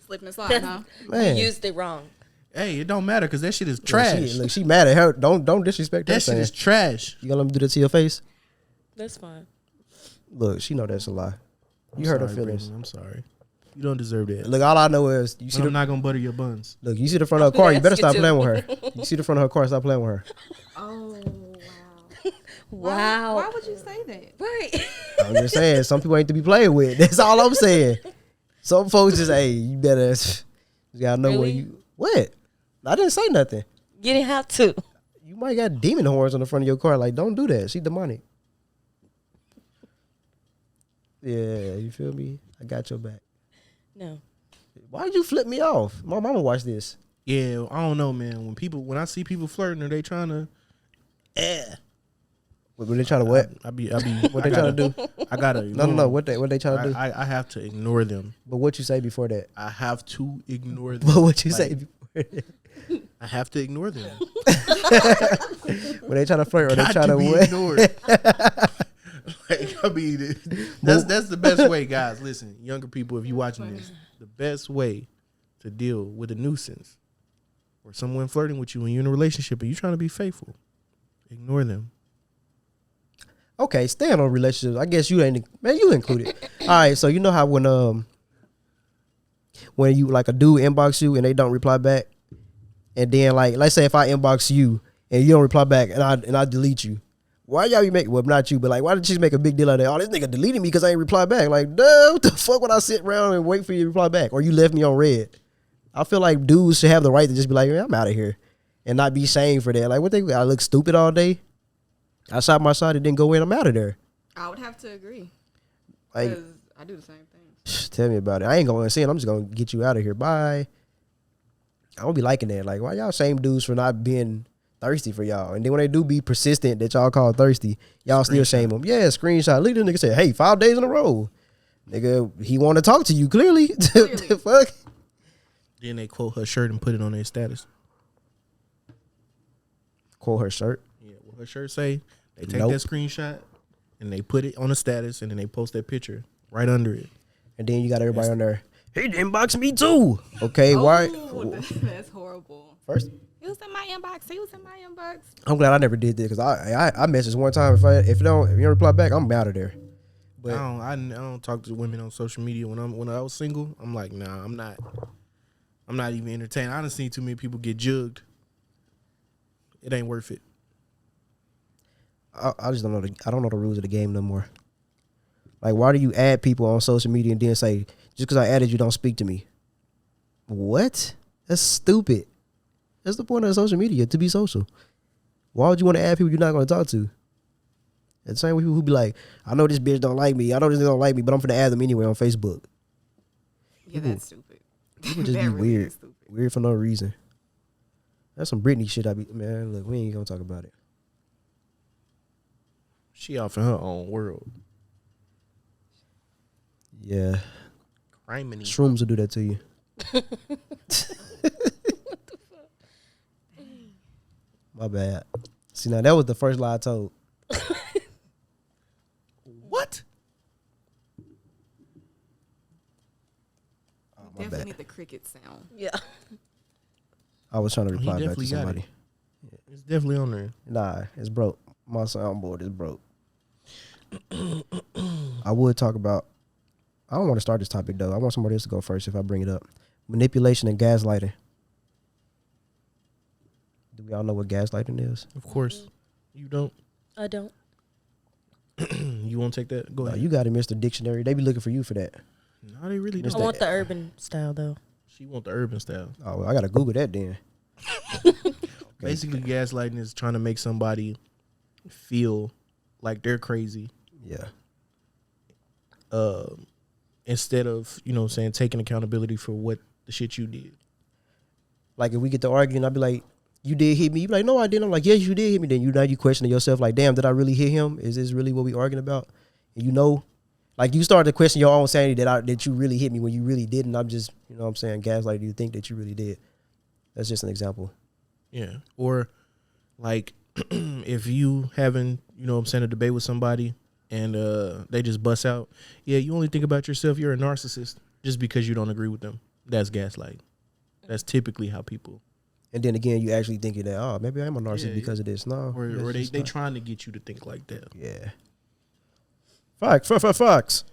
Slip and slide, huh? Man. You used it wrong. Hey, it don't matter because that shit is Look, trash. she mad at her. Don't disrespect her. That shit is trash. You gonna let me do that to your face? That's fine. Look, she know that's a lie. You I'm hurt her sorry, feelings. Brittany, I'm sorry. You don't deserve that. Look, all I know is you see I'm the not gonna butter your buns. look. You see the front of her car. You better stop playing with her. You see the front of her car. Stop playing with her. Oh wow. Wow. Why would you say that? Right. I'm just saying, some people ain't to be played with. That's all I'm saying. Some folks just, hey, you better. You gotta know where Really? you. What? I didn't say nothing. You didn't have to. You might got demon horns on the front of your car. Like, don't do that. She demonic. Yeah, you feel me? I got your back. No. Why'd you flip me off? My mama watched this. Yeah, I don't know, man. When I see people flirting, are they trying to? What they trying to what? I be. What they trying to do? I gotta. No. What they trying to do? I have to ignore them. But what you say before that? I have to ignore them. But what you say Like, before that? I have to ignore them. When they trying to flirt or they Got trying to to be what? ignored. Like, I mean, that's the best way, guys. Listen, younger people, if you watching this, the best way to deal with a nuisance or someone flirting with you when you're in a relationship and you're trying to be faithful, ignore them. Okay, staying on relationships. I guess you ain't, man, you included. All right, so you know how when you like a dude inbox you and they don't reply back, and then like let's say if I inbox you and you don't reply back and I delete you, why y'all be making, well not you, but like why did you make a big deal out of that? Oh, this nigga deleted me because I ain't reply back. Like, duh, what the fuck would I sit around and wait for you to reply back? Or you left me on red. I feel like dudes should have the right to just be like, man, I'm out of here, and not be shamed for that. Like, what I look stupid all day. I shot my shot, it didn't go in, I'm out of there. I would have to agree. Like, Because I do the same thing. tell me about it. I ain't going to see it. I'm just going to get you out of here. Bye. I don't be liking that. Like, why y'all shame dudes for not being thirsty for y'all? And then when they do be persistent that y'all call thirsty, y'all still shame them. Yeah, screenshot. Look at this nigga say, hey, 5 days in a row. Nigga, he want to talk to you, clearly. The fuck? Then they quote her shirt and put it on their status. Quote her shirt. Yeah, what her shirt say? They take Nope. that screenshot and they put it on a status and then they post that picture right under it. And then you got everybody on there. He inboxed me too. Okay, why? Oh, that's horrible. First, He was in my inbox. He was in my inbox. I'm glad I never did that because I messaged one time. If you don't reply back, I'm out of there. But I don't talk to women on social media when I was single. I'm like, nah, I'm not even entertained. I done seen too many people get jugged. It ain't worth it. I just don't know. I don't know the rules of the game no more. Like, why do you add people on social media and then say just because I added you, don't speak to me? What? That's stupid. That's the point of social media, to be social. Why would you want to add people you're not going to talk to? And the same with people who be like, I know this bitch don't like me. I know this nigga don't like me, but I'm finna add them anyway on Facebook. Yeah, that's stupid. People just That be really weird. is stupid. Weird for no reason. That's some Britney shit. Man, look, we ain't gonna talk about it. She off in her own world. Yeah. Criminy. Shrooms will do that to you. My bad. See, now that was the first lie I told. What? Oh, my Definitely bad. need the cricket sound. Yeah. I was trying to He reply back to definitely got somebody. it. It's definitely on there. Nah, it's broke. My soundboard is broke. I would talk about, I don't want to start this topic though. I want somebody else to go first if I bring it up. Manipulation and gaslighting. Do we all know what gaslighting is? Of course. You don't. I don't. You won't take that? Go No, ahead. you got it, Mr. Dictionary. They be looking for you for that. No, they really It's don't. I want the urban style though. She want the urban style. Oh, well, I got to Google that then. Basically, gaslighting is trying to make somebody feel like they're crazy. Yeah. Instead of, you know what I'm saying, taking accountability for what the shit you did. Like if we get to arguing, I'd be like, you did hit me. You be like, no, I didn't. I'm like, yes, you did hit me. Then now you questioning yourself like, damn, did I really hit him? Is this really what we arguing about? And you know, like you start to question your own sanity that you really hit me when you really didn't. I'm just, you know what I'm saying, gaslight you think that you really did. That's just an example. Yeah. Or like if you having, you know what I'm saying, a debate with somebody and they just bust out, yeah, you only think about yourself, you're a narcissist just because you don't agree with them. That's gaslighting. That's typically how people. And then again, you actually thinking that, oh, maybe I'm a narcissist Yeah, because of this. No. Or that's they just not. trying to get you to think like that. Yeah. Facts.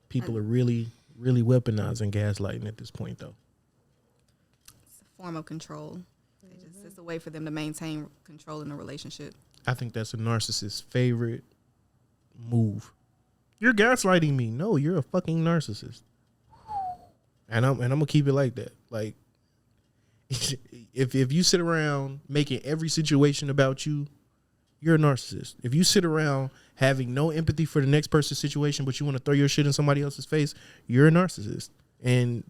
People are really, really weaponizing gaslighting at this point, though. It's a form of control. It's a way for them to maintain control in a relationship. I think that's a narcissist's favorite move. You're gaslighting me. No, you're a fucking narcissist. And I'm gonna keep it like that. Like, if you sit around making every situation about you, you're a narcissist. If you sit around having no empathy for the next person's situation, but you want to throw your shit in somebody else's face, you're a narcissist. And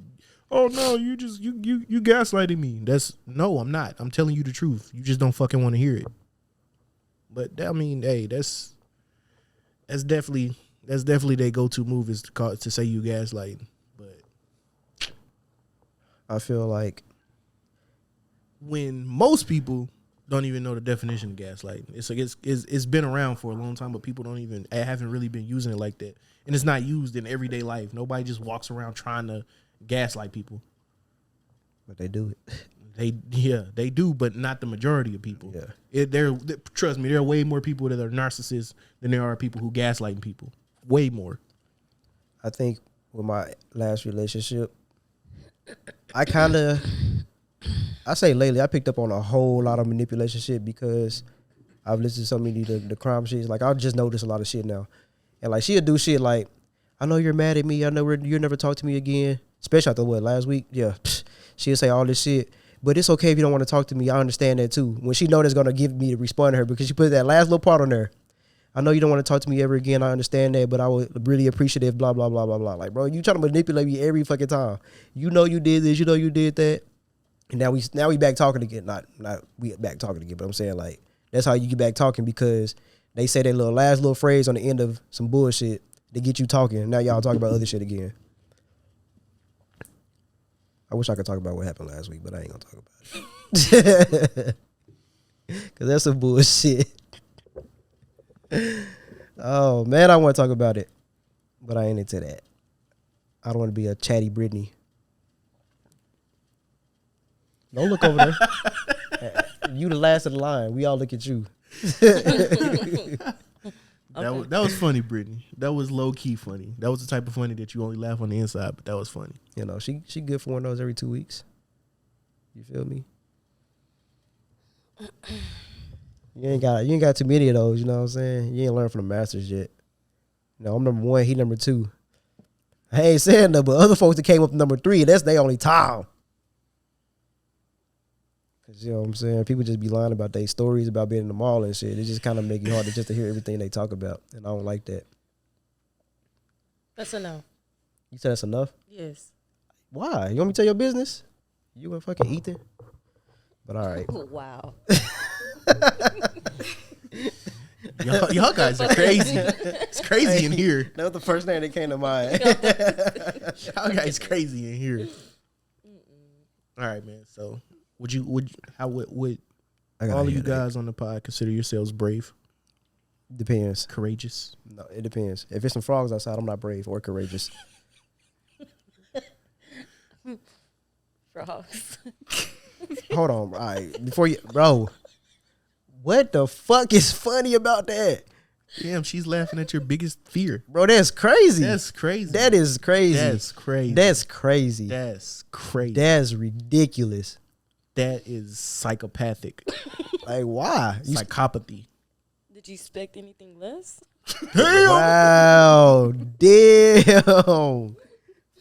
oh no, you gaslighting me. No, I'm not. I'm telling you the truth. You just don't fucking want to hear it. But I mean, hey, that's definitely their go-to move is to say you gaslighting. But I feel like when most people don't even know the definition of gaslighting, it's like it's been around for a long time, but people haven't really been using it like that, and it's not used in everyday life. Nobody just walks around trying to gaslight people. but they do it. They do, but not the majority of people. Yeah. Trust me, there are way more people that are narcissists than there are people who gaslighting people. Way more. I think with my last relationship, I say lately I picked up on a whole lot of manipulation shit because I've listened to so many of the crime shit. Like I just notice a lot of shit now, and like she'll do shit like, I know you're mad at me. I know you'll never talk to me again. Especially after last week. Yeah, she'll say all this shit. But it's okay if you don't want to talk to me. I understand that too. When she know that's gonna give me to respond to her because she put that last little part on there. I know you don't want to talk to me ever again. I understand that, but I would really appreciate it. Blah blah blah blah blah. Like, bro, you trying to manipulate me every fucking time. You know you did this. You know you did that. And now we back talking again. Not we back talking again. But I'm saying like that's how you get back talking because they say that last little phrase on the end of some bullshit to get you talking. Now y'all talking about other shit again. I wish I could talk about what happened last week, but I ain't gonna talk about it. Cause that's some bullshit. Oh man, I want to talk about it, but I ain't into that. I don't want to be a chatty Britney. Don't look over there. You the last of the line. We all look at you. That was funny, Brittany. That was low key funny. That was the type of funny that you only laugh on the inside, but that was funny. You know, she good for one of those every 2 weeks. You feel me? You ain't got too many of those. You know what I'm saying? You ain't learned from the masters yet. You know, I'm number 1. He number 2. I ain't saying that, but other folks that came up to number 3, that's their only time. Cause you know what I'm saying? People just be lying about their stories about being in the mall and shit. It just kind of make it hard to hear everything they talk about, and I don't like that. That's enough. You said that's enough? Yes. Why? You want me to tell your business? You and fucking Ethan? But all right. Wow. Y'all guys are crazy. It's crazy in here. That was the first thing that came to mind. Y'all guys crazy in here. All right, man. So would all of you guys on the pod consider yourselves brave? Depends. Courageous? No, it depends. If it's some frogs outside, I'm not brave or courageous. Frogs. Hold on. All right. Before you, bro, what the fuck is funny about that? Damn, she's laughing at your biggest fear. Bro, that's crazy. That's crazy. That is crazy. That's crazy. That's crazy. That's crazy. That's ridiculous. That is psychopathic. Like, why? Psychopathy. Did you expect anything less? Wow. Damn.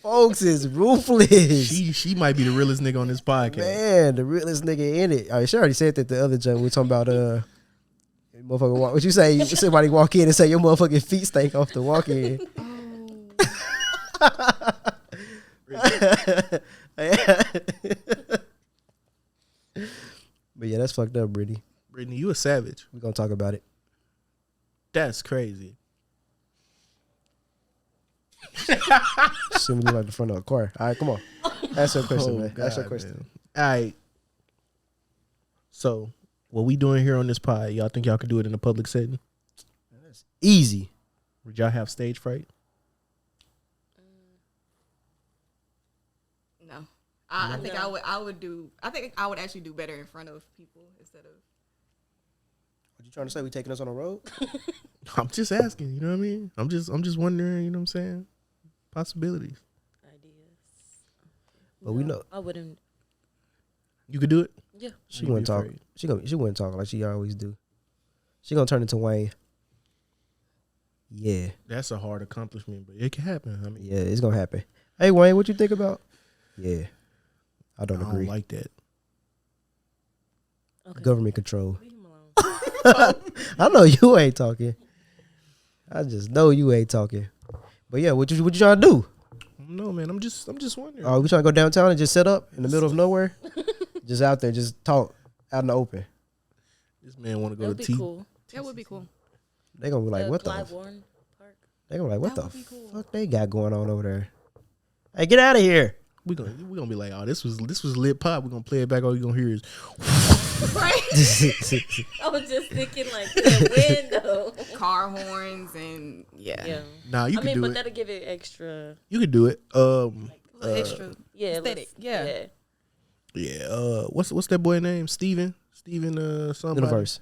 Folks is ruthless. She might be the realest nigga on this podcast. Man, the realest nigga in it. She already said that the other joke. We talking about motherfucker walk. What you say? Somebody walk in and say your motherfucking feet stink off the walk in. But yeah, that's fucked up, Brittany. Brittany, you a savage. We're gonna talk about it. That's crazy. Assuming you like the front of a car. All right, come on. Ask your question, man. Ask your question. Man. All right. So, what we doing here on this pod, y'all think y'all can do it in a public setting? That's easy. Would y'all have stage fright? No. I think I would actually do better in front of people instead of. What you trying to say? We taking us on a road? I'm just asking, you know what I mean? I'm just wondering, you know what I'm saying? Possibilities. But we know I wouldn't. You could do it. Yeah. she You'd be wouldn't talk. afraid. She wouldn't talk like she always do. She gonna turn into Wayne. Yeah, That's a hard accomplishment, but it can happen. I mean, yeah, it's gonna happen. Hey Wayne, what you think about? Yeah, I I don't don't agree. like that. Okay. Government control. Leave him alone. I know you ain't talking. I just know you ain't talking. But yeah, what you trying to do? No, man, I'm just wondering. Are we trying to go downtown and just set up in the middle of nowhere? Just out there, just talk out in the open. This man want to That go would to be T. cool. That would be cool. They gonna be like, what the? Clyde Warren Park. They gonna be like, what That the would be cool. fuck they got going on over there? Hey, get out of here! We gonna be like, oh, this was lit pop. We're gonna play it back. All you gonna hear is Right? I was just thinking like the window. Car horns and Yeah. nah. You I can mean, do but it. that'll give it extra. You can do it. extra. Yeah. Aesthetic, yeah. Yeah. What's that boy name? Steven somebody. Universe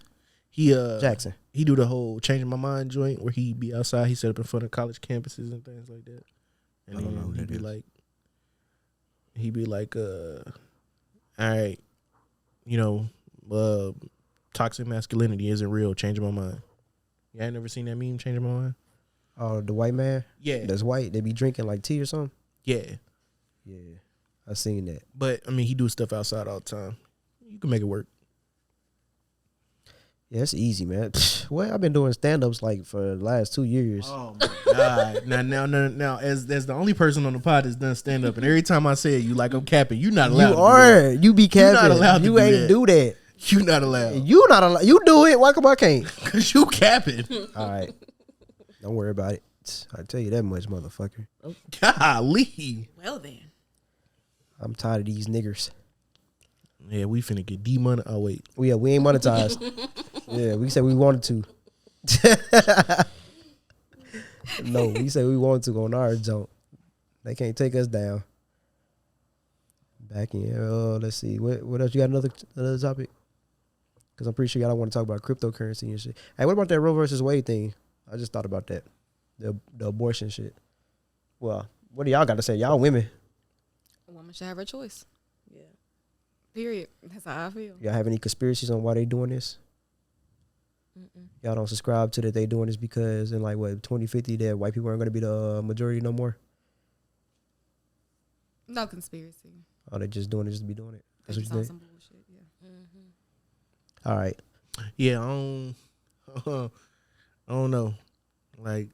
He Jackson. He do the whole changing my mind joint where he be outside. He set up in front of college campuses and things like that. And I don't know then who that is. he be like, all right, toxic masculinity isn't real. Changing my mind. You ain't never seen that meme? Changing my mind. Oh, the white man Yeah, that's white. They be drinking like tea or something. yeah. Yeah, I seen that. But I mean, he do stuff outside all the time. You can make it work. Yeah, it's easy, man. Well, I've been doing stand-ups like for the last 2 years. Oh my god! now, as the only person on the pod that's done stand up, and every time I say it, you like I'm capping. You not allowed. You to are. You be You're not capping. allowed to You do ain't that. do that. You not allowed. You not allowed. You do it. Why come I can't? Cause you capping. All right. Don't worry about it. I tell you that much, motherfucker. Golly. Well then. I'm tired of these niggers. Yeah, we finna get D-money. Oh wait. We ain't monetized. Yeah, we said we wanted to. No, we said we wanted to on our jump. They can't take us down. Back in. Let's see. What else? You got another topic? Because I'm pretty sure y'all don't want to talk about cryptocurrency and shit. Hey, what about that Roe versus Wade thing? I just thought about that. The abortion shit. Well, what do y'all got to say? Y'all women. A woman should have her choice. Yeah. Period. That's how I feel. Y'all have any conspiracies on why they doing this? Mm-mm. Y'all don't subscribe to that they doing this because in like what 2050 that white people aren't going to be the majority no more? No conspiracy. Oh, they just doing it just to be doing it. They That's what just you on think? some bullshit. Yeah. Mm-hmm. All right. Yeah, I don't know. Like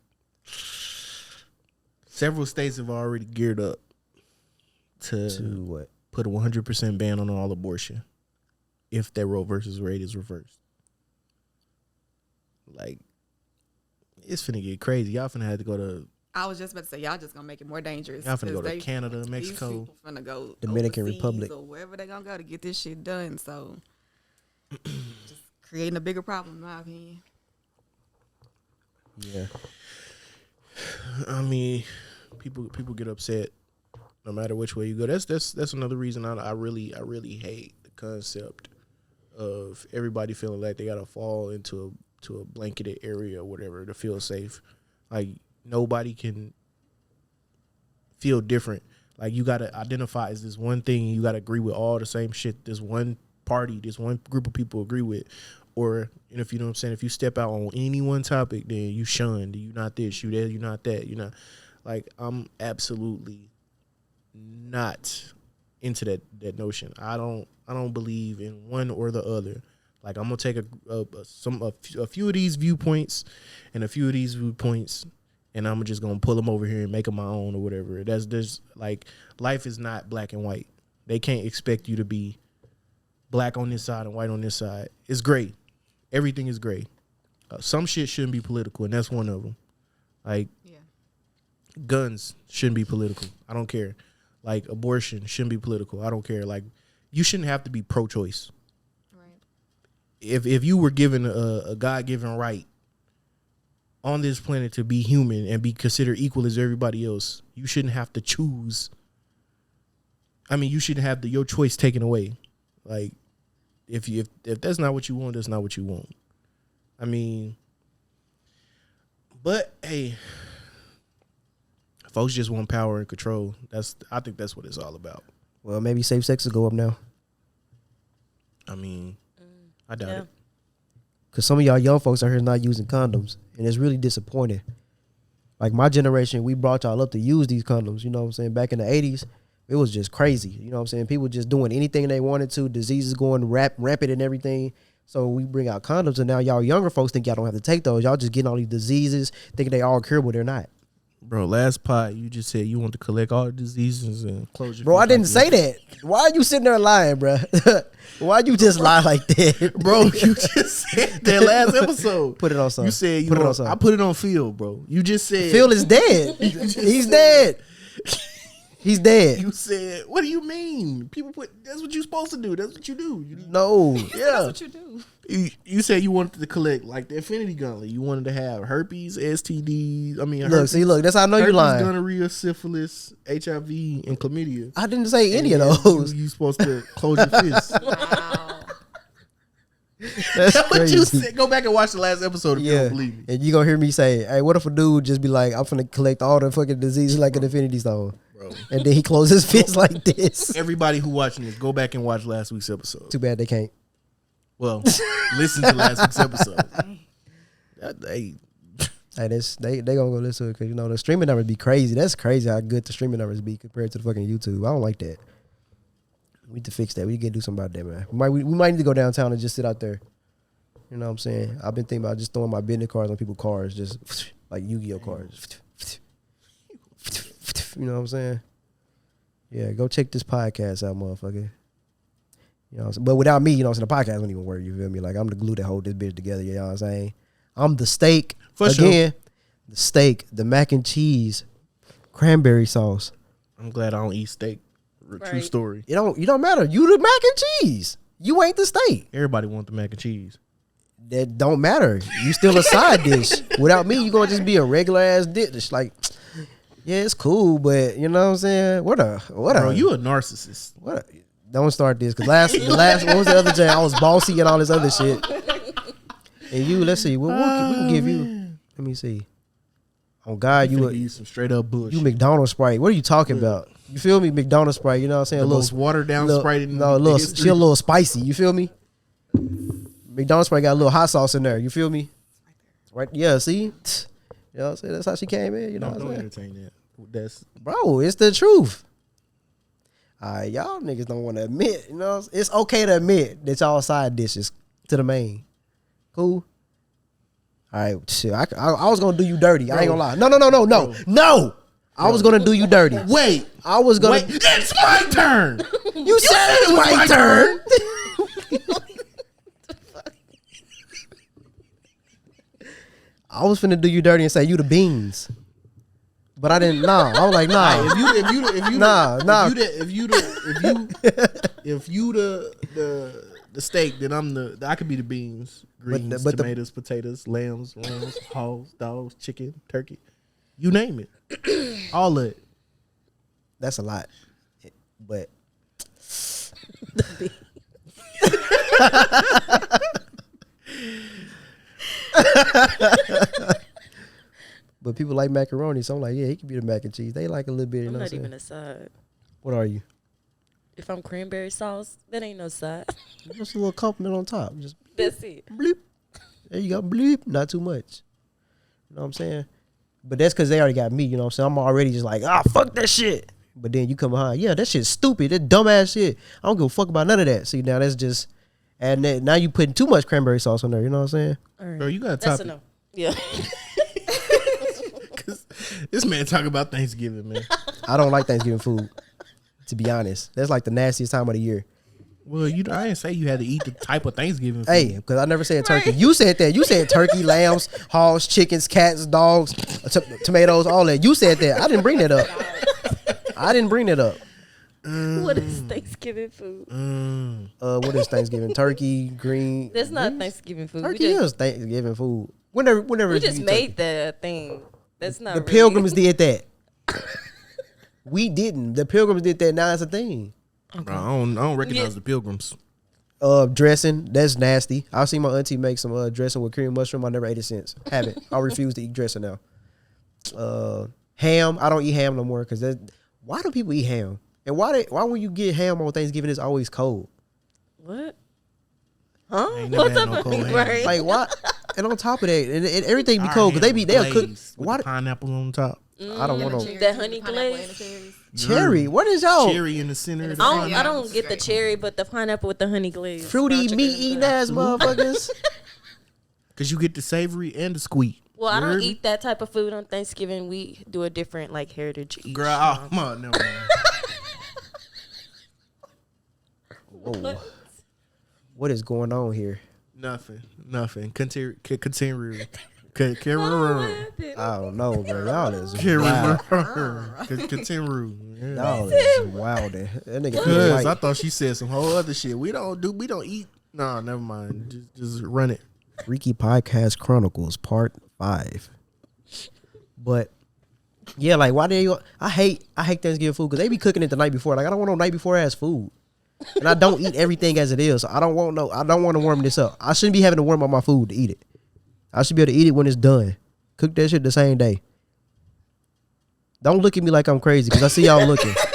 several states have already geared up to what? put a 100% ban on all abortion if that Roe versus Wade is reversed. Like, it's finna get crazy. Y'all finna have to go to I was just about to say y'all just gonna make it more dangerous. y'all finna go 'cause to Canada, these Mexico. people finna go Dominican overseas Republic. or wherever they gonna go to get this shit done. So just creating a bigger problem, in my opinion. Yeah. I mean, people get upset no matter which way you go. That's another reason I really hate the concept of everybody feeling like they gotta fall into a blanketed area or whatever to feel safe. Like nobody can feel different. Like you gotta identify as this one thing. You gotta agree with all the same shit. This one party, this one group of people agree with. Or if you know what I'm saying, if you step out on any one topic, then you shunned. You not this, you that, you not that. You not like I'm absolutely not into that notion. I don't believe in one or the other. Like I'm gonna take a few of these viewpoints and a few of these viewpoints, and I'm just gonna pull them over here and make them my own or whatever. There's like life is not black and white. They can't expect you to be black on this side and white on this side. It's gray. Everything is gray. Some shit shouldn't be political, and that's one of them. Like Yeah. guns shouldn't be political. I don't care. Like abortion shouldn't be political. I don't care. Like you shouldn't have to be pro-choice. Right. If you were given a God-given right on this planet to be human and be considered equal as everybody else, you shouldn't have to choose. I mean, you shouldn't have your choice taken away. Like if that's not what you want, that's not what you want. I mean, but hey, folks just want power and control. I think that's what it's all about. Well, maybe safe sex will go up now. I mean, I doubt it. Because some of y'all young folks out here not using condoms. And it's really disappointing. Like my generation, we brought y'all up to use these condoms. You know what I'm saying? Back in the 80s, it was just crazy. You know what I'm saying? People just doing anything they wanted to. Diseases going rampant and everything. So we bring out condoms, and now y'all younger folks think y'all don't have to take those. Y'all just getting all these diseases, thinking they all curable. They're not. Bro, last pod, you just said you want to collect all the diseases and close your Bro, I fist didn't like say that. Why are you sitting there lying, bro? Why you just lie like that? Bro, you just said that last episode. Put it on something. You said Put it on something. I put it on Phil, bro. You just said Phil is dead. He's dead. He's dead. You said, what do you mean? People that's what you're supposed to do. That's what you do. No. Yeah. That's what you do. You said you wanted to collect like the Infinity Gauntlet. You wanted to have herpes, STDs. I mean, Look, herpes, see, look, that's how I know you herpes, lying. gonorrhea, syphilis, HIV, and chlamydia. I didn't say any of And those. You supposed to close your fist. Wow. That's That's what crazy. you said. Go back and watch the last episode if you Yeah, don't believe me. and you gonna hear me say, "Hey, what if a dude just be like, I'm finna collect all the fucking diseases like an Infinity Stone," Bro. and then he closes his fist like this? Everybody who watching this, go back and watch last week's episode. Too bad they can't. Well, listen to last week's episode. Hey, Hey, they gonna go listen to it because you know the streaming numbers be crazy. That's crazy how good the streaming numbers be compared to the fucking YouTube. I don't like that. We need to fix that. We need to do something about that, man. We might need to go downtown and just sit out there. You know what I'm saying? I've been thinking about just throwing my business cards on people's cars, just like Yu-Gi-Oh cards. You know what I'm saying? Yeah, go check this podcast out, motherfucker. You know what I'm saying? But without me, you know what I'm saying, the podcast don't even work, you feel me? Like, I'm the glue that hold this bitch together, you know what I'm saying? I'm the steak. For Again, the steak, the mac and cheese, cranberry sauce. I'm glad I don't eat steak. True Right. story. You don't matter. You the mac and cheese. You ain't the steak. Everybody want the mac and cheese. That don't matter. You still a side dish. Without me, you gonna just be a regular ass dish. Like, yeah, it's cool, but you know what I'm saying? Bro, you a narcissist. Don't start this, cause the last what was the other day? I was bossy and all this other shit. And you, let's see, we can give you. Let me see. Oh God, You you finna give you some straight up bullshit. you McDonald's Sprite. What are you talking about? You feel me? McDonald's Sprite. You know what I'm saying? the A little most watered down little- Sprite in no, a the little, history. she a little spicy. You feel me? McDonald's Sprite got a little hot sauce in there. You feel me? Right? Yeah. See? You know what I'm saying? That's how she came in. You know No, what don't I'm saying? entertain that. That's Bro, it's the truth. Y'all niggas don't want to admit. You know, it's okay to admit that y'all side dishes to the main. Cool. All right, shit. I was gonna do you dirty. I ain't gonna lie. No. I was gonna do you dirty. wait. I was gonna. Wait, it's my turn. You said it was my turn. I was finna do you dirty and say you the beans, but I didn't. Nah, I was like, nah. If you Nah. if you the steak, then I could be the beans, greens, but the- tomatoes, potatoes, lambs, rams, hogs, dogs, chicken, turkey, you name it, all of it. That's a lot, but but people like macaroni, so I'm like, yeah, he can be the mac and cheese. They like a little bit. You I'm know not what I'm even saying? a side. What are you? If I'm cranberry sauce, that ain't no side. Just a little compliment on top. Just That's it. bleep. There you go, bleep. Not too much. You know what I'm saying? But that's because they already got me. You know what I'm saying? I'm already just like, fuck that shit. But then you come behind, yeah, that shit's stupid. That dumbass shit. I don't give a fuck about none of that. See, now that's just, and that, now you putting too much cranberry sauce on there. You know what I'm saying? All right. Bro, you got a That's topic. a no. Yeah. Cause this man talk about Thanksgiving, man. I don't like Thanksgiving food, to be honest. That's like the nastiest time of the year. Well, I didn't say you had to eat the type of Thanksgiving food. Hey, because I never said turkey. You said that. You said turkey, lambs, hogs, chickens, cats, dogs, tomatoes, all that. You said that. I didn't bring that up. What is Thanksgiving food? What is Thanksgiving? Turkey, green. That's not Thanksgiving food. Turkey is Thanksgiving food. Whenever We you just eat made that a thing. That's not the really- Pilgrims did that. We didn't. The Pilgrims did that. Now it's a thing. Bro, I don't recognize Yeah. the Pilgrims. Dressing, that's nasty. I've seen my auntie make some dressing with cream mushroom. I never ate it since. Haven't. I refuse to eat dressing now. Ham, I don't eat ham no more because why do people eat ham? And why when you get ham on Thanksgiving, it's always cold? What? Huh? I ain't never What's had no up cold with ham. right? Like why? And on top of that, and everything be Our cold because ham they'll cook. glazed with Why? the pineapples on top. I don't want no That honey glaze. cherry. What is y'all? Cherry in the center of the I don't get the cherry, but the pineapple with the honey glaze. Fruity Brown meat chicken eating glaze. ass motherfuckers. Because you get the savory and the sweet. Well, I You don't heard me? eat that type of food on Thanksgiving. We do a different like heritage each. Girl, oh, never mind. Whoa. What is going on here? Nothing. Continue. Oh, what happened? I don't know, bro. Y'all is Continue. wild. Continue. Y'all is wild. That nigga feel Because I like thought she said some whole other shit. We don't eat. Nah, never mind. Just run it. Freaky Podcast Chronicles Part 5. But yeah, like why they? I hate Thanksgiving food because they be cooking it the night before. Like I don't want no night before ass food, and I don't eat everything as it is. So I don't want to warm this up. I shouldn't be having to warm up my food to eat it. I should be able to eat it when it's done. Cook that shit the same day. Don't look at me like I'm crazy because I see y'all looking. Cause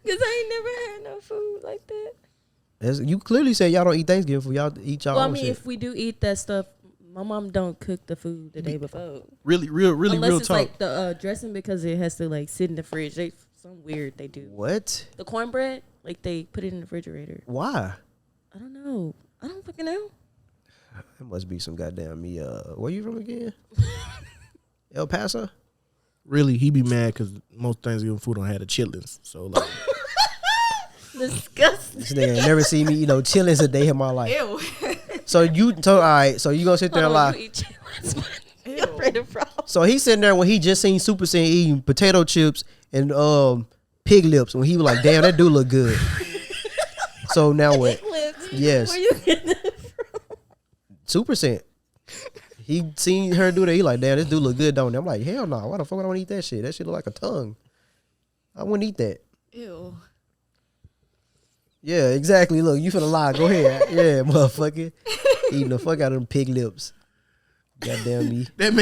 I ain't never had no food like that. You clearly said y'all don't eat Thanksgiving food. Y'all eat y'all Well, I own mean, shit. if we do eat that stuff, my mom don't cook the food the day before. Really Unless real it's talk. like the dressing because it has to like sit in the fridge. They some weird they do. What? The cornbread, like they put it in the refrigerator. Why? I don't know. I don't fucking know. It must be some goddamn me. Where you from again? El Paso. Really, he be mad because most Thanksgiving food don't have the chitlins. So like, Disgusting. This nigga ain't never seen me eat no chillins a day in my life. Ew. So all right. So you gonna sit there and lie? You eat chitlins, but you're afraid of frogs. So he's sitting there when he just seen Super Sin eating potato chips and pig lips when he was like, damn, that do look good. So now what? Yes. Where you getting that from? Super Sin. He seen her do that. He like, damn, this dude look good, don't it? I'm like, hell no. Why the fuck I don't eat that shit? That shit look like a tongue. I wouldn't eat that. Ew. Yeah, exactly. Look, you finna lie. Go ahead. Yeah, motherfucker. Eating the fuck out of them pig lips. Goddamn me. that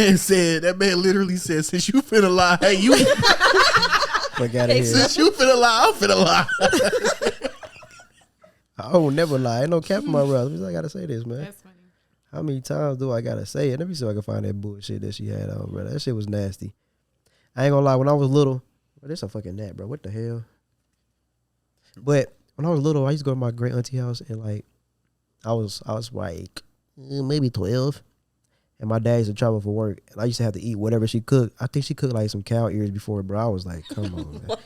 man literally said, since you finna lie, hey, you Fuck out of here. since you finna lie, I'm finna lie. I will never lie. Ain't no cap in my mouth. I gotta say this, man. That's funny. How many times do I gotta say it? Let me see if I can find that bullshit that she had on, bro. That shit was nasty. I ain't gonna lie. When I was little, bro, this a fucking gnat, bro. What the hell? But when I was little, I used to go to my great auntie house and like, I was like maybe 12, and my dad used to travel for work, and I used to have to eat whatever she cooked. I think she cooked like some cow ears before, bro. I was like, come on, man.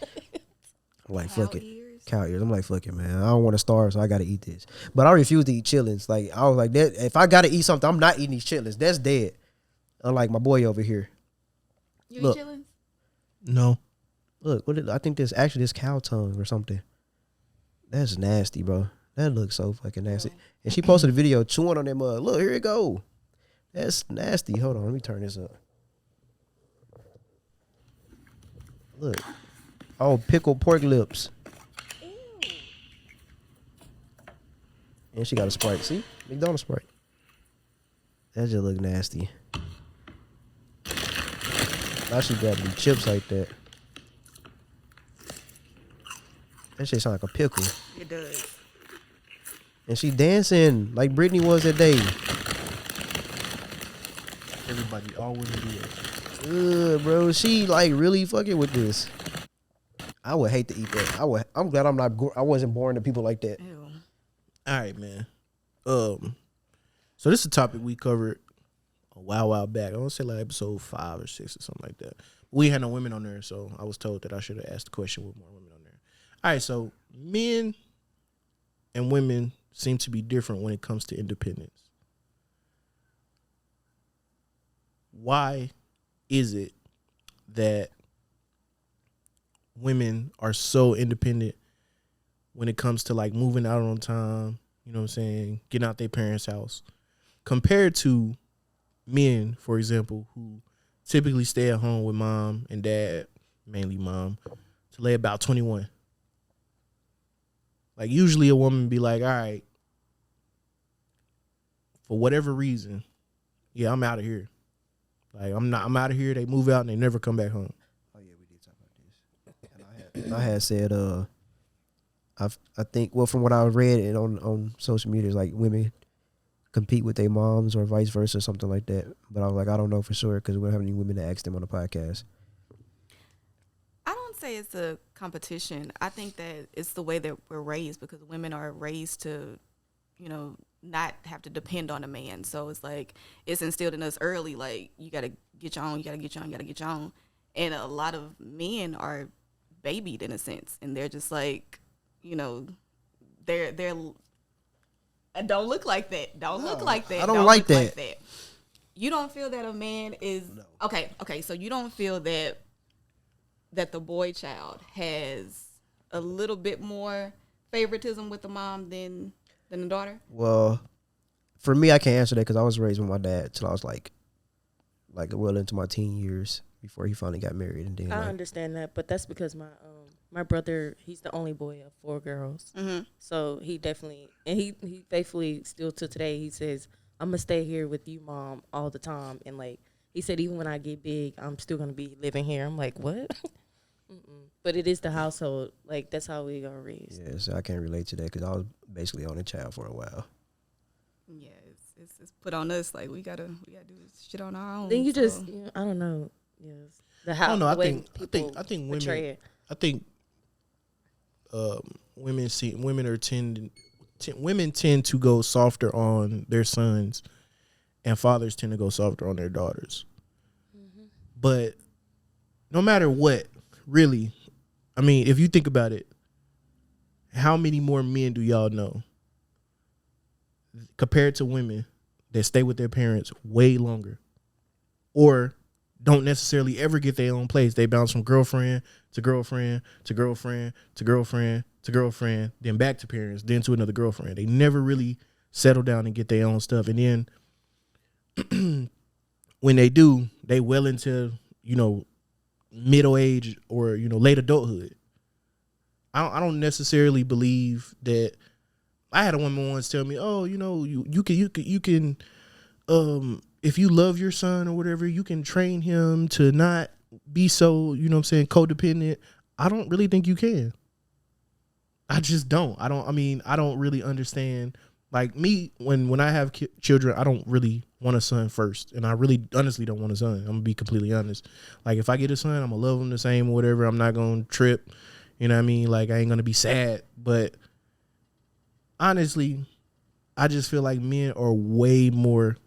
I'm like, fuck it. Cow ears. I'm like, fuck it, man. I don't want to starve, so I gotta eat this. But I refuse to eat chitlins. Like I was like, that if I gotta eat something, I'm not eating these chitlins. That's dead. Unlike my boy over here. You Look. eat chillin'? No. Look, I think this actually this cow tongue or something. That's nasty, bro. That looks so fucking nasty. And she posted a video chewing on that mug. Look, here it go. That's nasty. Hold on, let me turn this up. Look. Oh, pickled pork lips. And she got a Sprite. See? McDonald's Sprite. That just look nasty. Now she grabbing the chips like that. That shit sound like a pickle. It does. And she dancing like Britney was that day. Everybody, all women do that. Bro, she like really fucking with this. I would hate to eat that. I'm glad I wasn't born to people like that. Ew. All right, man. So this is a topic we covered a while back. I want to say like episode 5 or 6 or something like that. We had no women on there, so I was told that I should have asked the question with more women on there. All right, so men and women seem to be different when it comes to independence. Why is it that women are so independent when it comes to like moving out on time, you know what I'm saying, getting out their parents' house, compared to men, for example, who typically stay at home with mom and dad, mainly mom, till they about 21? Like usually a woman be like, all right, for whatever reason, yeah, I'm out of here. Like I'm out of here. They move out and they never come back home. Oh yeah, we did talk about this. And I had said I think, well, from what I read and on social media, it's like women compete with their moms or vice versa, something like that. But I was like, I don't know for sure because we don't have any women to ask them on the podcast. I don't say it's a competition. I think that it's the way that we're raised because women are raised to, not have to depend on a man. So it's like it's instilled in us early, like you gotta get your own, you gotta get your own, you gotta get your own. And a lot of men are babied in a sense, and they're just like, they're don't look like that. Don't look like that. I don't like look that. You don't feel that a man is okay. So you don't feel that the boy child has a little bit more favoritism with the mom than the daughter? Well, for me, I can't answer that because I was raised with my dad till I was like well into my teen years before he finally got married. And then I understand that, but that's because my brother, he's the only boy of 4 girls. Mm-hmm. So he definitely, and he faithfully still to today, he says, I'm going to stay here with you, Mom, all the time. And like, he said, even when I get big, I'm still going to be living here. I'm like, what? But it is the household. Like, that's how we are raised. Yeah, so I can't relate to that because I was basically on a child for a while. Yeah, it's put on us like we gotta do this shit on our own. Then you so. just, I don't know. Yes, the house. I don't know. The way I think people women. portray it. I think women tend to go softer on their sons, and fathers tend to go softer on their daughters. Mm-hmm. But no matter what, really, I mean, if you think about it, how many more men do y'all know compared to women that stay with their parents way longer or don't necessarily ever get their own place? They bounce from girlfriend to girlfriend to girlfriend to girlfriend to girlfriend, then back to parents, then to another girlfriend. They never really settle down and get their own stuff. And then when they do, they well into, middle age or, late adulthood. I don't necessarily believe that. I had a woman once tell me, "Oh, you can, if you love your son or whatever, you can train him to not be so, codependent." I don't really think you can. I just don't. I don't really understand. Like me, when I have children, I don't really want a son first, and I really honestly don't want a son. I'm gonna be completely honest. Like if I get a son, I'm gonna love him the same or whatever. I'm not gonna trip. You know what I mean? Like I ain't gonna be sad, but honestly, I just feel like men are way more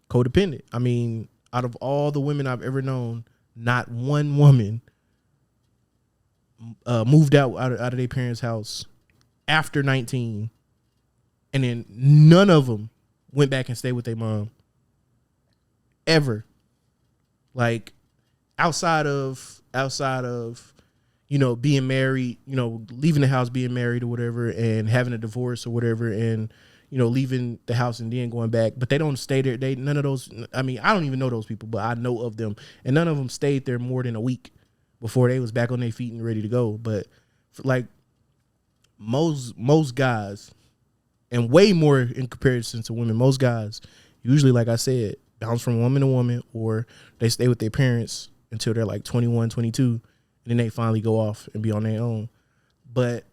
codependent. I mean, out of all the women I've ever known, not one woman moved out of their parents' house after 19, and then none of them went back and stayed with their mom ever. Like outside of being married, leaving the house, being married or whatever, and having a divorce or whatever, and leaving the house and then going back, but they don't stay there. None of those. I mean, I don't even know those people, but I know of them, and none of them stayed there more than a week before they was back on their feet and ready to go. But like most guys, and way more in comparison to women, most guys usually, like I said, bounce from woman to woman, or they stay with their parents until they're like 21, 22, and then they finally go off and be on their own. But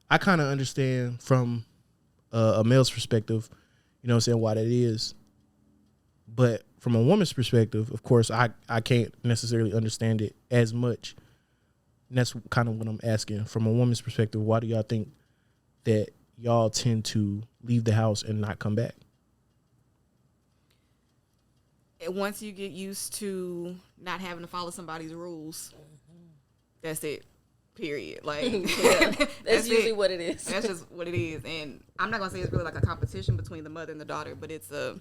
I kind of understand from a male's perspective, why that is. But from a woman's perspective, of course, I can't necessarily understand it as much. And that's kind of what I'm asking. From a woman's perspective, why do y'all think that y'all tend to leave the house and not come back? Once you get used to not having to follow somebody's rules, that's it. Period. Like that's usually what it is. That's just what it is. And I'm not gonna say it's really like a competition between the mother and the daughter, but it's a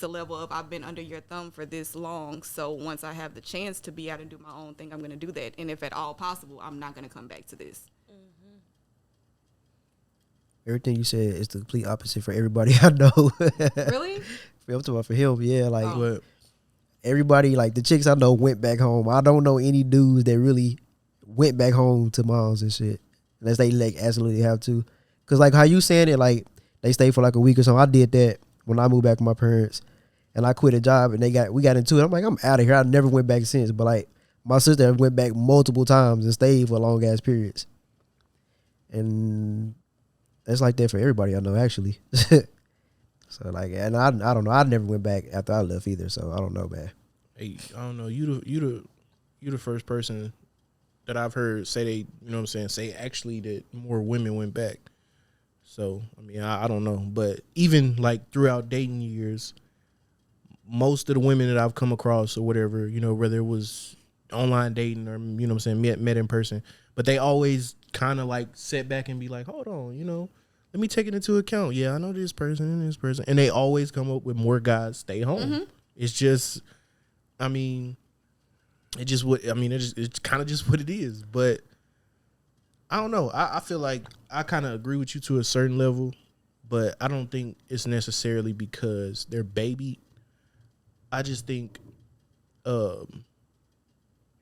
level of I've been under your thumb for this long, so once I have the chance to be out and do my own thing, I'm gonna do that. And if at all possible, I'm not gonna come back to this. Everything you said is the complete opposite for everybody I know. Really? I'm talking about for him, yeah. Like Oh. everybody, like the chicks I know went back home. I don't know any dudes that really went back home to moms and shit, unless they like absolutely have to. Cause like how you saying it, like they stay for like a week or something. I did that when I moved back with my parents, and I quit a job, and we got into it. I'm like, I'm out of here. I never went back since. But like my sister went back multiple times and stayed for long ass periods. And it's like that for everybody I know, actually. So like, and I don't know. I never went back after I left either. So I don't know, man. Hey, I don't know. You the first person that I've heard say they, you know what I'm saying, say actually that more women went back. So I mean, I don't know, but even like throughout dating years, most of the women that I've come across or whatever, you know, whether it was online dating or, you know what I'm saying, met in person, but they always kind of like sit back and be like, hold on, you know, let me take it into account. Yeah, I know this person and this person. And they always come up with more guys stay home. Mm-hmm. It's just, I mean, it's kind of just what it is. But I don't know. I feel like I kind of agree with you to a certain level, but I don't think it's necessarily because they're baby. I just think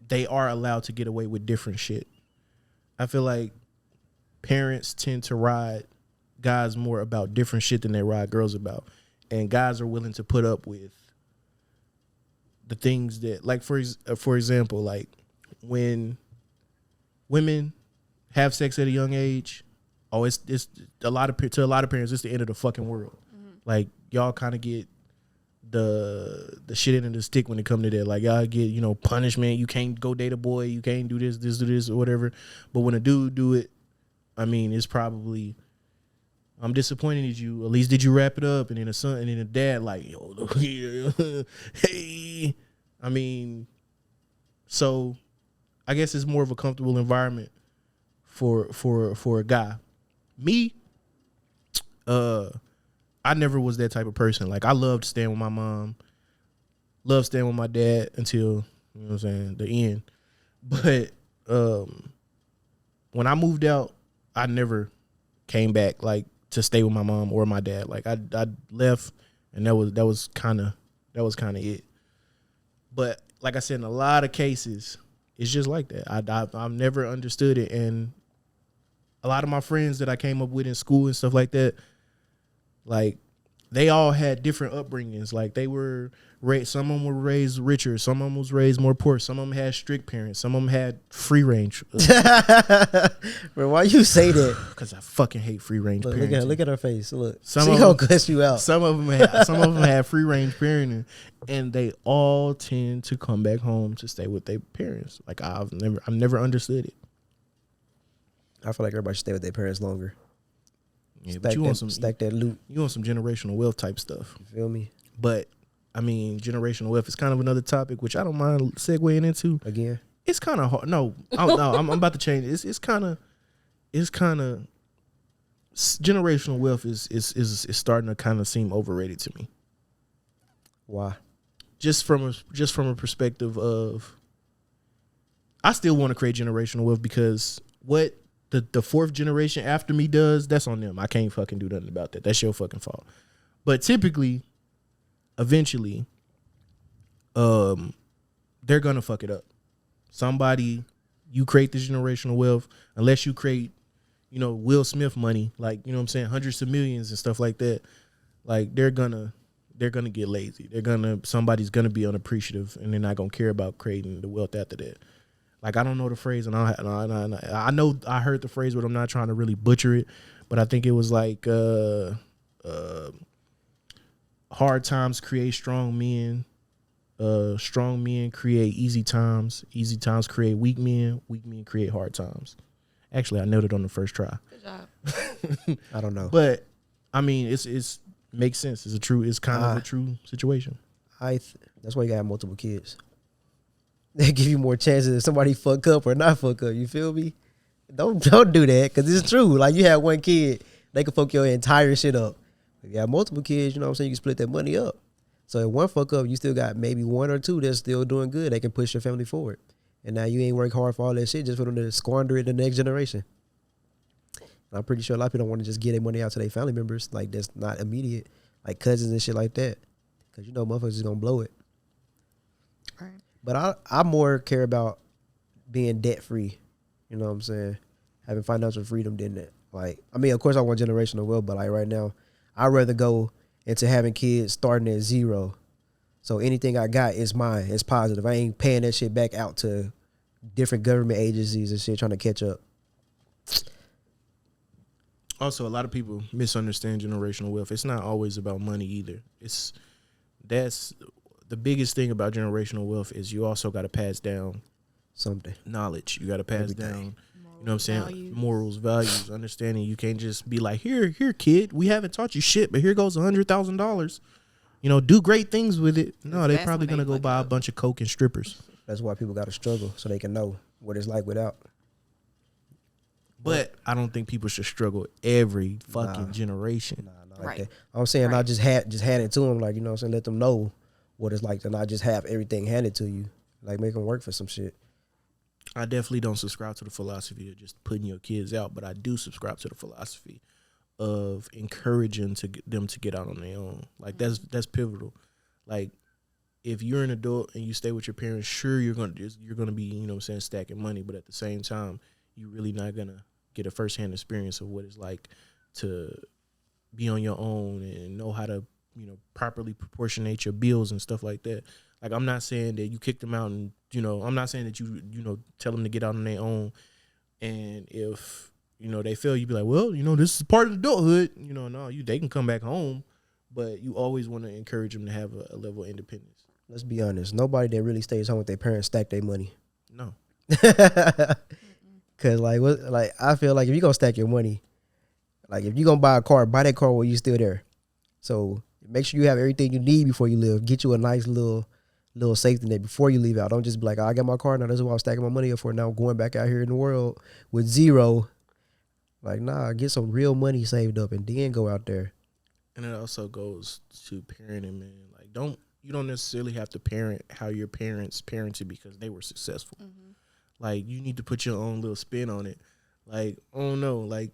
they are allowed to get away with different shit. I feel like parents tend to ride guys more about different shit than they ride girls about. And guys are willing to put up with the things that, like, for example, like when women have sex at a young age, it's to a lot of parents, it's the end of the fucking world. Mm-hmm. Like, y'all kind of get the shit end of the stick when it come to that. Like, y'all get, you know, punishment. You can't go date a boy. You can't do this, or whatever. But when a dude do it, I mean, it's probably, I'm disappointed in you. At least did you wrap it up? And then the dad like, yo, hey. I mean, so I guess it's more of a comfortable environment for a guy. Me, I never was that type of person. Like, I loved staying with my mom, loved staying with my dad until, you know what I'm saying, the end. But when I moved out, I never came back like to stay with my mom or my dad. Like, I left, and that was kind of it. But like I said, in a lot of cases, it's just like that. I've never understood it, and a lot of my friends that I came up with in school and stuff like that, like, they all had different upbringings. Like, they were raised, some of them were raised richer, some of them was raised more poor, some of them had strict parents, some of them had free range. Bro, why you say that? Because I fucking hate free range parenting. Look at her face. Look, some she gonna cuss you out. Some of them had free range parenting, and they all tend to come back home to stay with their parents. Like, I've never understood it. I feel like everybody should stay with their parents longer. Yeah, but you want stack that loot. You want some generational wealth type stuff. You feel me? But I mean, generational wealth is kind of another topic, which I don't mind segueing into. Again, it's kind of hard. No, I'm about to change it. It's kind of generational wealth is starting to kind of seem overrated to me. Why? Just from a perspective of, I still want to create generational wealth, because what the fourth generation after me does, that's on them. I can't fucking do nothing about that. That's your fucking fault. But typically, eventually, they're gonna fuck it up. Somebody, you create this generational wealth, unless you create, you know, Will Smith money, like, you know what I'm saying, hundreds of millions and stuff like that. Like, they're gonna get lazy. Somebody's gonna be unappreciative, and they're not gonna care about creating the wealth after that. Like, I don't know the phrase, and I know I heard the phrase, but I'm not trying to really butcher it. But I think it was like, hard times create strong men. Strong men create easy times. Easy times create weak men. Weak men create hard times. Actually, I nailed it on the first try. Good job. I don't know, but I mean, it's makes sense. It's kind of a true situation. That's why you gotta have multiple kids. They give you more chances if somebody fuck up or not fuck up. You feel me? Don't do that, because it's true. Like, you have one kid, they can fuck your entire shit up. If you have multiple kids, you know what I'm saying, you can split that money up. So if one fuck up, you still got maybe one or two that's still doing good. They can push your family forward. And now you ain't work hard for all that shit just for them to squander it in the next generation. And I'm pretty sure a lot of people don't want to just get their money out to their family members, like, that's not immediate, like cousins and shit like that. Because, you know, motherfuckers is going to blow it. Right. But I more care about being debt free, you know what I'm saying? Having financial freedom than that. Like, I mean, of course I want generational wealth, but like right now, I'd rather go into having kids starting at zero. So anything I got is mine. It's positive. I ain't paying that shit back out to different government agencies and shit trying to catch up. Also, a lot of people misunderstand generational wealth. It's not always about money either. That's the biggest thing about generational wealth is you also got to pass down Something. knowledge. You got to pass Everything. down, you know what I'm saying? Values. Morals, values, understanding. You can't just be like, here, kid, we haven't taught you shit, but here goes $100,000. You know, do great things with it. No, they're That's probably when gonna they go fuck buy a up. bunch of coke and strippers. That's why people got to struggle so they can know what it's like without. But I don't think people should struggle every fucking generation. Nah, not like Right. that. I'm saying I Right. just hand it to them, like, you know what I'm saying, let them know what it's like to not just have everything handed to you, like make them work for some shit. I definitely don't subscribe to the philosophy of just putting your kids out, but I do subscribe to the philosophy of encouraging them to get out on their own. Like that's pivotal. Like if you're an adult and you stay with your parents, sure you're gonna be, you know what I'm saying, stacking money, but at the same time, you're really not gonna get a firsthand experience of what it's like to be on your own and know how to, you know, properly proportionate your bills and stuff like that. Like I'm not saying that you kick them out and, you know, I'm not saying that you know, tell them to get out on their own. And if, you know, they fail, you be like, well, you know, this is part of adulthood. You know, no, they can come back home, but you always want to encourage them to have a level of independence. Let's be honest. Nobody that really stays home with their parents stack their money. No. Cause like I feel like if you gonna stack your money, like if you gonna buy a car, buy that car while you still there. So make sure you have everything you need before you leave. Get you a nice little safety net before you leave out. Don't just be like, oh, I got my car now. This is what I'm stacking my money up for. Now I'm going back out here in the world with zero. Like, nah, get some real money saved up and then go out there. And it also goes to parenting, man. Like you don't necessarily have to parent how your parents parented because they were successful. Mm-hmm. Like you need to put your own little spin on it. Like, oh no, like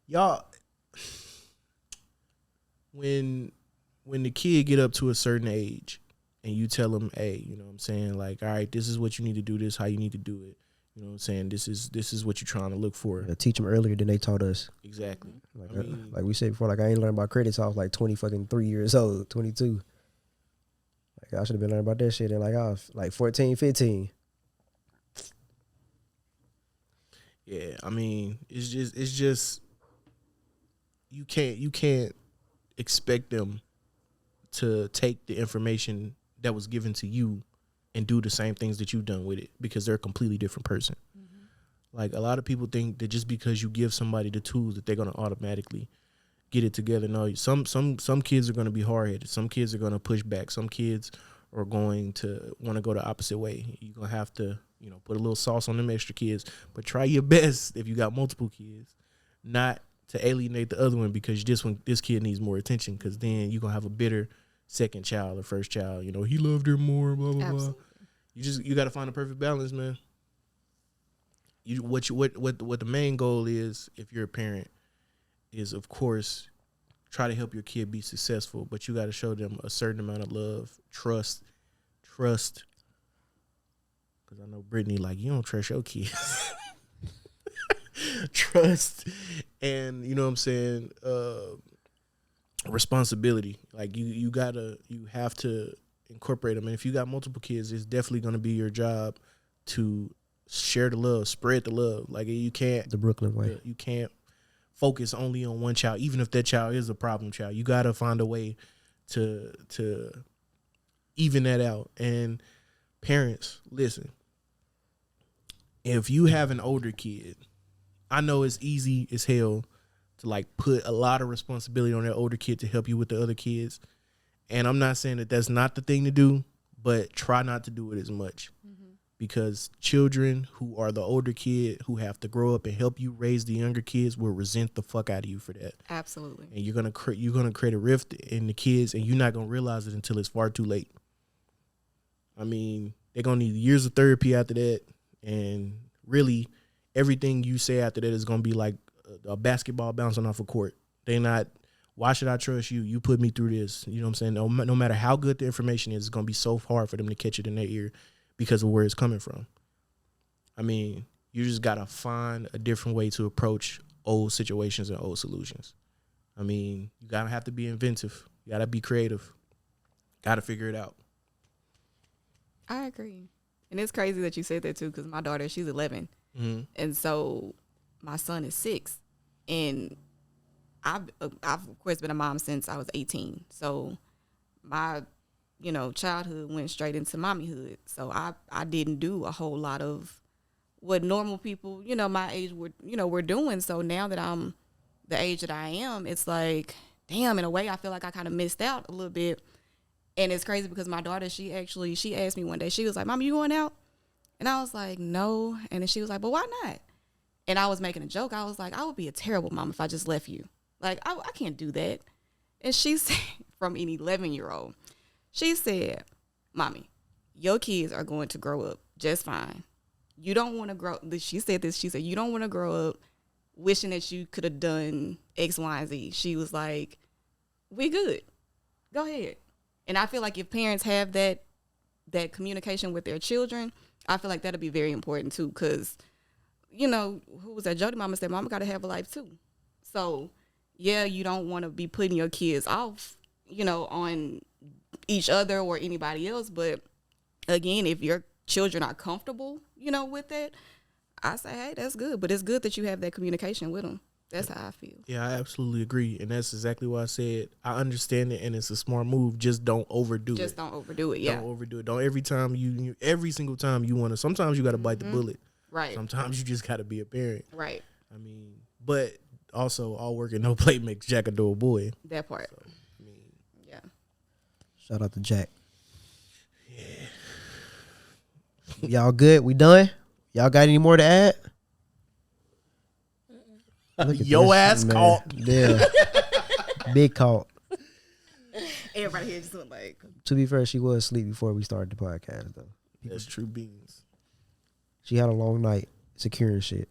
y'all when the kid get up to a certain age and you tell them, hey, you know what I'm saying, like, all right, this is what you need to do, this is how you need to do it. You know what I'm saying? This is what you're trying to look for. Yeah, teach them earlier than they taught us. Exactly. Like, I mean, like we said before, like I ain't learned about credit till I was like 23 years old, 22. Like I should have been learning about that shit. And like I was like 14, 15. yeah, I mean, it's just you can't expect them to take the information that was given to you and do the same things that you've done with it because they're a completely different person. Mm-hmm. Like a lot of people think that just because you give somebody the tools that they're gonna automatically get it together. No, some kids are gonna be hard headed. Some kids are gonna push back. Some kids are going to want to go the opposite way. You're gonna have to, you know, put a little sauce on them extra kids, but try your best if you got multiple kids, not to alienate the other one because this kid needs more attention because then you're gonna have a bitter second child or first child. You know, he loved her more, blah blah Absolutely. blah. You got to find a perfect balance, man. What the main goal is if you're a parent is, of course, try to help your kid be successful, but you got to show them a certain amount of love, trust. Because I know Brittany, like, you don't trust your kids. Trust and, you know what I'm saying, responsibility. Like you have to incorporate them. And if you got multiple kids, it's definitely going to be your job to share the love, spread the love. Like you can't The Brooklyn way. you can't focus only on one child, even if that child is a problem child. You got to find a way to even that out. And parents, listen, if you have an older kid, I know it's easy as hell to like put a lot of responsibility on that older kid to help you with the other kids. And I'm not saying that that's not the thing to do, but try not to do it as much. Because children who are the older kid who have to grow up and help you raise the younger kids will resent the fuck out of you for that. Absolutely. And you're gonna create a rift in the kids, and you're not gonna realize it until it's far too late. I mean, they're gonna need years of therapy after that, and really, everything you say after that is gonna be like a basketball bouncing off a court. They're not. Why should I trust you? You put me through this. You know what I'm saying? No matter how good the information is, it's gonna be so hard for them to catch it in their ear because of where it's coming from. I mean, you just gotta find a different way to approach old situations and old solutions. I mean, you gotta have to be inventive. You gotta be creative. Gotta figure it out. I agree. And it's crazy that you said that too, because my daughter, she's 11. Mm-hmm. And so my son is 6. And I've of course been a mom since I was 18. So my, childhood went straight into mommyhood. So I didn't do a whole lot of what normal people, my age were doing. So now that I'm the age that I am, it's like, damn, in a way I feel like I kind of missed out a little bit. And it's crazy because my daughter, she asked me one day, she was like, Mom, you going out? And I was like, no. And then she was like, but why not? And I was making a joke. I was like, I would be a terrible mom if I just left you. Like, I can't do that. And she said, from an 11-year-old, she said, Mommy, your kids are going to grow up just fine. You don't want to grow, she said this, she said, you don't want to grow up wishing that you could have done X, Y, and Z. She was like, we good. Go ahead. And I feel like if parents have that communication with their children, I feel like that'll be very important too. Because, who was that? Jody mama said, Mama got to have a life too. So, yeah, you don't want to be putting your kids off, on each other or anybody else. But again, if your children are comfortable, with it, I say, hey, that's good. But it's good that you have that communication with them. That's how I feel. Yeah, I absolutely agree. And that's exactly why I said I understand it and it's a smart move. Just don't overdo it. Just don't overdo it, yeah. Don't overdo it. Don't every single time you want to. Sometimes you got to bite the bullet. Right. Sometimes you just got to be a parent. Right. I mean, but also all work and no play makes Jack a dull boy. That part. So, I mean, yeah. Shout out to Jack. Yeah. Y'all good? We done? Y'all got any more to add? Yo ass man. caught. Yeah. Big caught. Everybody here just went like. To be fair, she was asleep before we started the podcast, though. That's true beans. She had a long night securing shit.